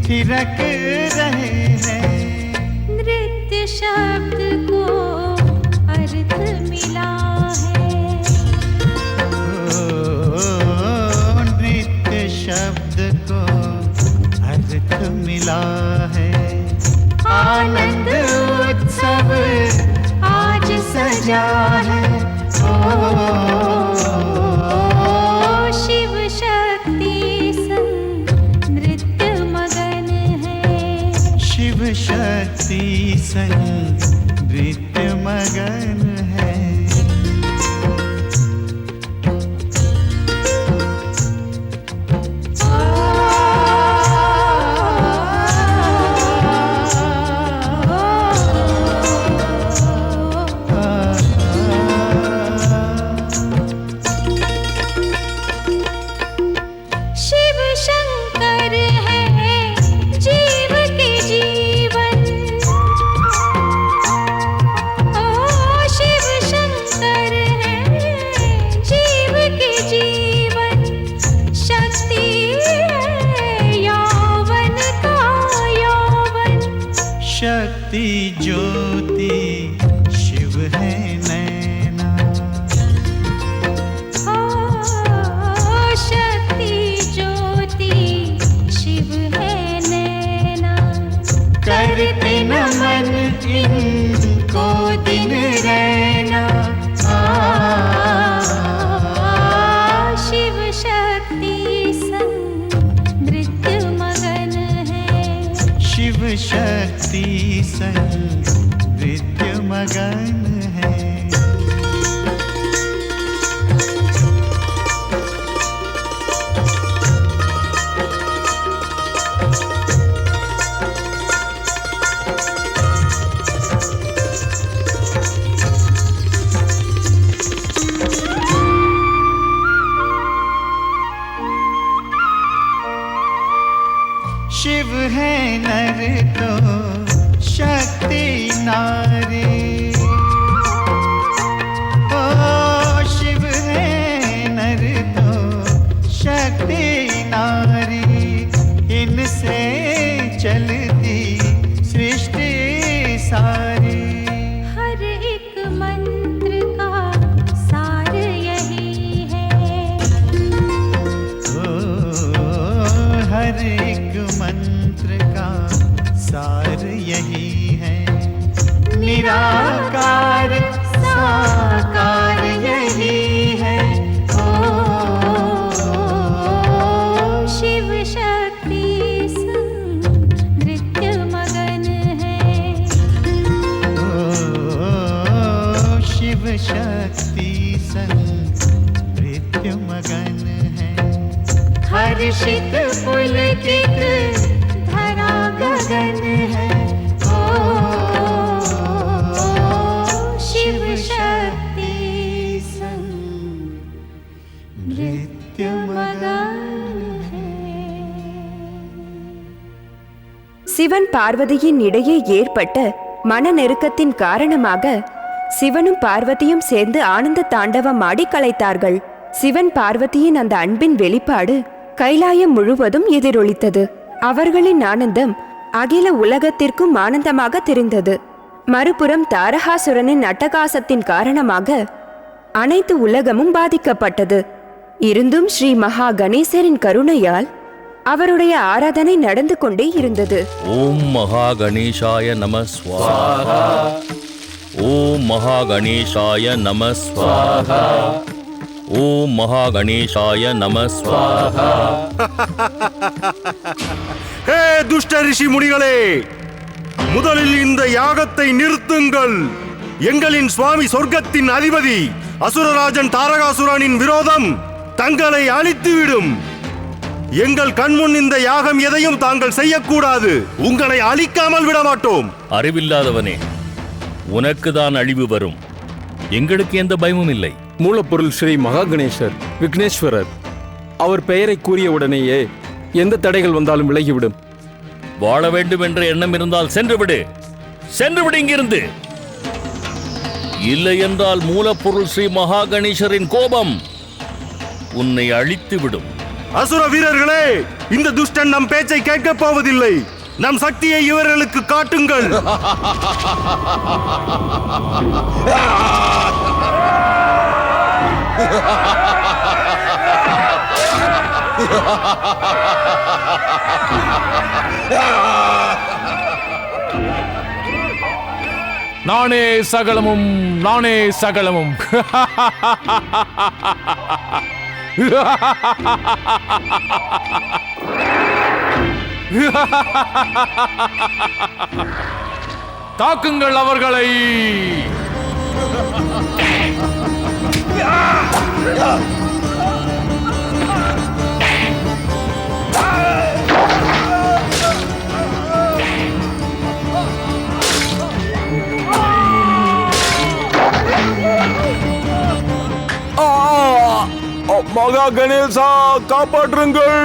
K: थिरक रहे हैं।
E: नृत्य शब्द को अर्थ मिला है,
K: नृत्य शब्द को अर्थ मिला है, आनंद उत्सव आज सजा है, ओ शिव शक्ति संग नृत्य मगन है, शिव शक्ति संग नृत्य मगन है। ज्योति शिव है नैना। शक्ति ज्योति शिव है नैना। करते नमन इनको दिन रैना। शिव शक्ति संग नृत्य मगन है। शिव शक्ति संग नृत्य मगन है। शिव है नर तो शक्ति नारी। ओ शिव है नर तो शक्ति नारी। इनसे चलती सृष्टि सारी। हर एक मंत्र का सार यही है। ओ हर एक मंत्र का सार यही है। निराकार साकार यही है। ओ शिव शक्ति संग नृत्य मगन है। ओ शिव शक्ति संग नृत्य मगन है। हर्षित पुलकित धरा गगन है। ओ शिव शक्ति संग नृत्य मगन है।
D: சிவன் பார்வதியின் இடையே ஏற்பட்ட மன நெருக்கத்தின் காரணமாக சிவனும் பார்வதியும் சேர்ந்து ஆனந்த தாண்டவம் ஆடி கலைத்தார்கள். சிவன் பார்வதியின் அந்த அன்பின் வெளிப்பாடு கைலாயம் முழுவதும் எதிரொலித்தது. அவர்களின் ஆனந்தம் அகில உலகத்திற்கும் ஆனந்தமாக தெரிந்தது. மறுபுறம் தாரகாசுரனின் அட்டகாசத்தின் காரணமாக அனைத்து உலகமும் பாதிக்கப்பட்டது. இருந்தும் ஸ்ரீ மகா கணேசரின் கருணையால் அவருடைய ஆராதனை நடந்து கொண்டே இருந்தது.
C: ஓம் மகா கணேசாய நம ஸ்வாஹா. ஓம் மகா கணேசாய நம ஸ்வாஹா. ஓம் மகா கணேசாய நம ஸ்வாஹா.
G: ஹே துஷ்ட ரிஷி முனிகளே, முதலில் இந்த யாகத்தை நிறுத்துங்கள். எங்களின் சுவாமி சொர்க்கத்தின் அதிபதி அசுரராஜன் தாரகாசுரனின் விரோதம் தங்களை அழித்துவிடும். எங்கள் கண்முன் இந்த யாகம் எதையும் தாங்கள் செய்யக்கூடாது. உங்களை அழிக்காமல் விட மாட்டோம்.
C: அறிவில்லாதவனே, உனக்குதான் அழிவு வரும். எங்களுக்கு எந்த பயமும் இல்லை.
M: மூலப்பொருள் ஸ்ரீ மகா கணேசர் விக்னேஸ்வரர். அவர் பெயரை கூறியவுடனேயே எந்த தடைகள் வந்தாலும் விலகிவிடும்.
C: வாழ வேண்டும் என்ற எண்ணம் இருந்தால் சென்று விடு. சென்று விடு இங்கிருந்து. இல்லை என்றால் மூலப்பொருள் ஸ்ரீ மகா கணேசரின் கோபம் உன்னை அழித்து விடும்.
G: அசுர வீரர்களே, இந்த துஷ்டன் நம் பேச்சை கேட்கப் போவதில்லை. நம் சக்தியை இவர்களுக்கு காட்டுங்கள்.
H: நானே சகலமும், நானே சகலமும். தாக்குங்கள் அவர்களை.
G: மகா கணேசா, காப்பாற்றுங்கள்.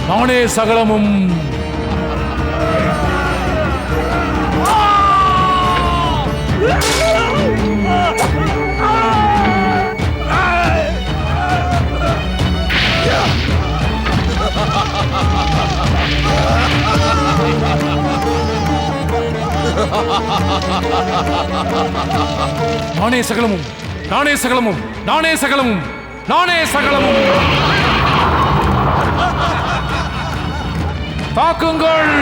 H: நானே சகலமும். நானே சகலமும், நானே சகலமும், நானே சகலமும், நானே சகலமும். தாக்குங்கள்.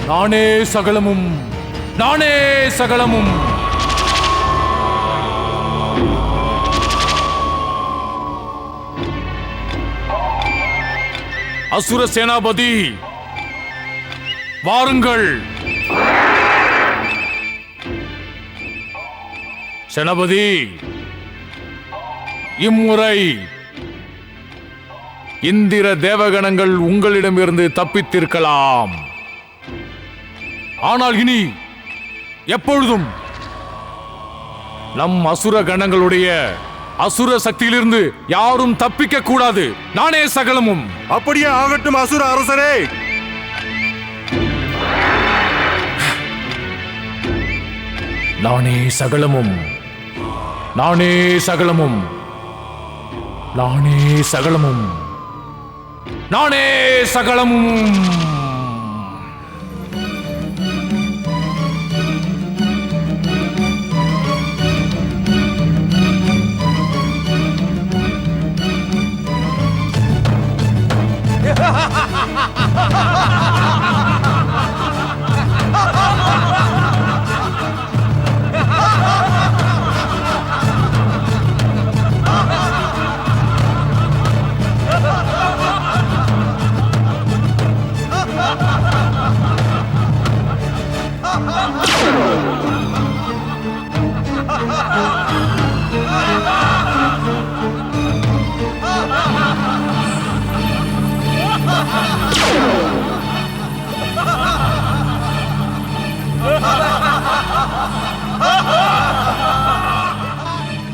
H: நானே சகலமும், நானே சகலமும். அசுர சேனாபதி வாருங்கள். சேனாபதி, இம்முறை இந்திர தேவகணங்கள் உங்களிடமிருந்து தப்பித்திருக்கலாம். ஆனால் இனி எப்பொழுதும் நம் அசுர கணங்களுடைய அசுர சக்தியிலிருந்து யாரும் தப்பிக்க கூடாது. நானே சகலமும்.
G: அப்படியே ஆகட்டும் அசுர அரசரே.
H: நானே சகலமும், நானே சகலமும், நானே சகலமும், நானே சகலமும்.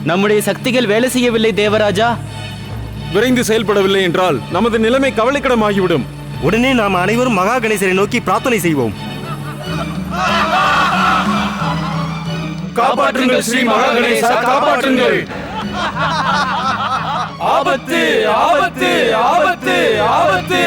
L: நம்முடைய சக்திகள் வேலை செய்யவில்லை தேவராஜா.
M: விரைந்து செயல்படவில்லை என்றால் நமது நிலைமை கவலைக்கிடமாகிவிடும்.
G: உடனே நாம் அனைவரும் மகா கணேசரை நோக்கி பிரார்த்தனை செய்வோம்.
H: காப்பாற்றுங்கள் ஸ்ரீ மகா கணேசா, காப்பாற்றுங்கள்.
N: ஆபத்து, ஆபத்து, ஆபத்து, ஆபத்து.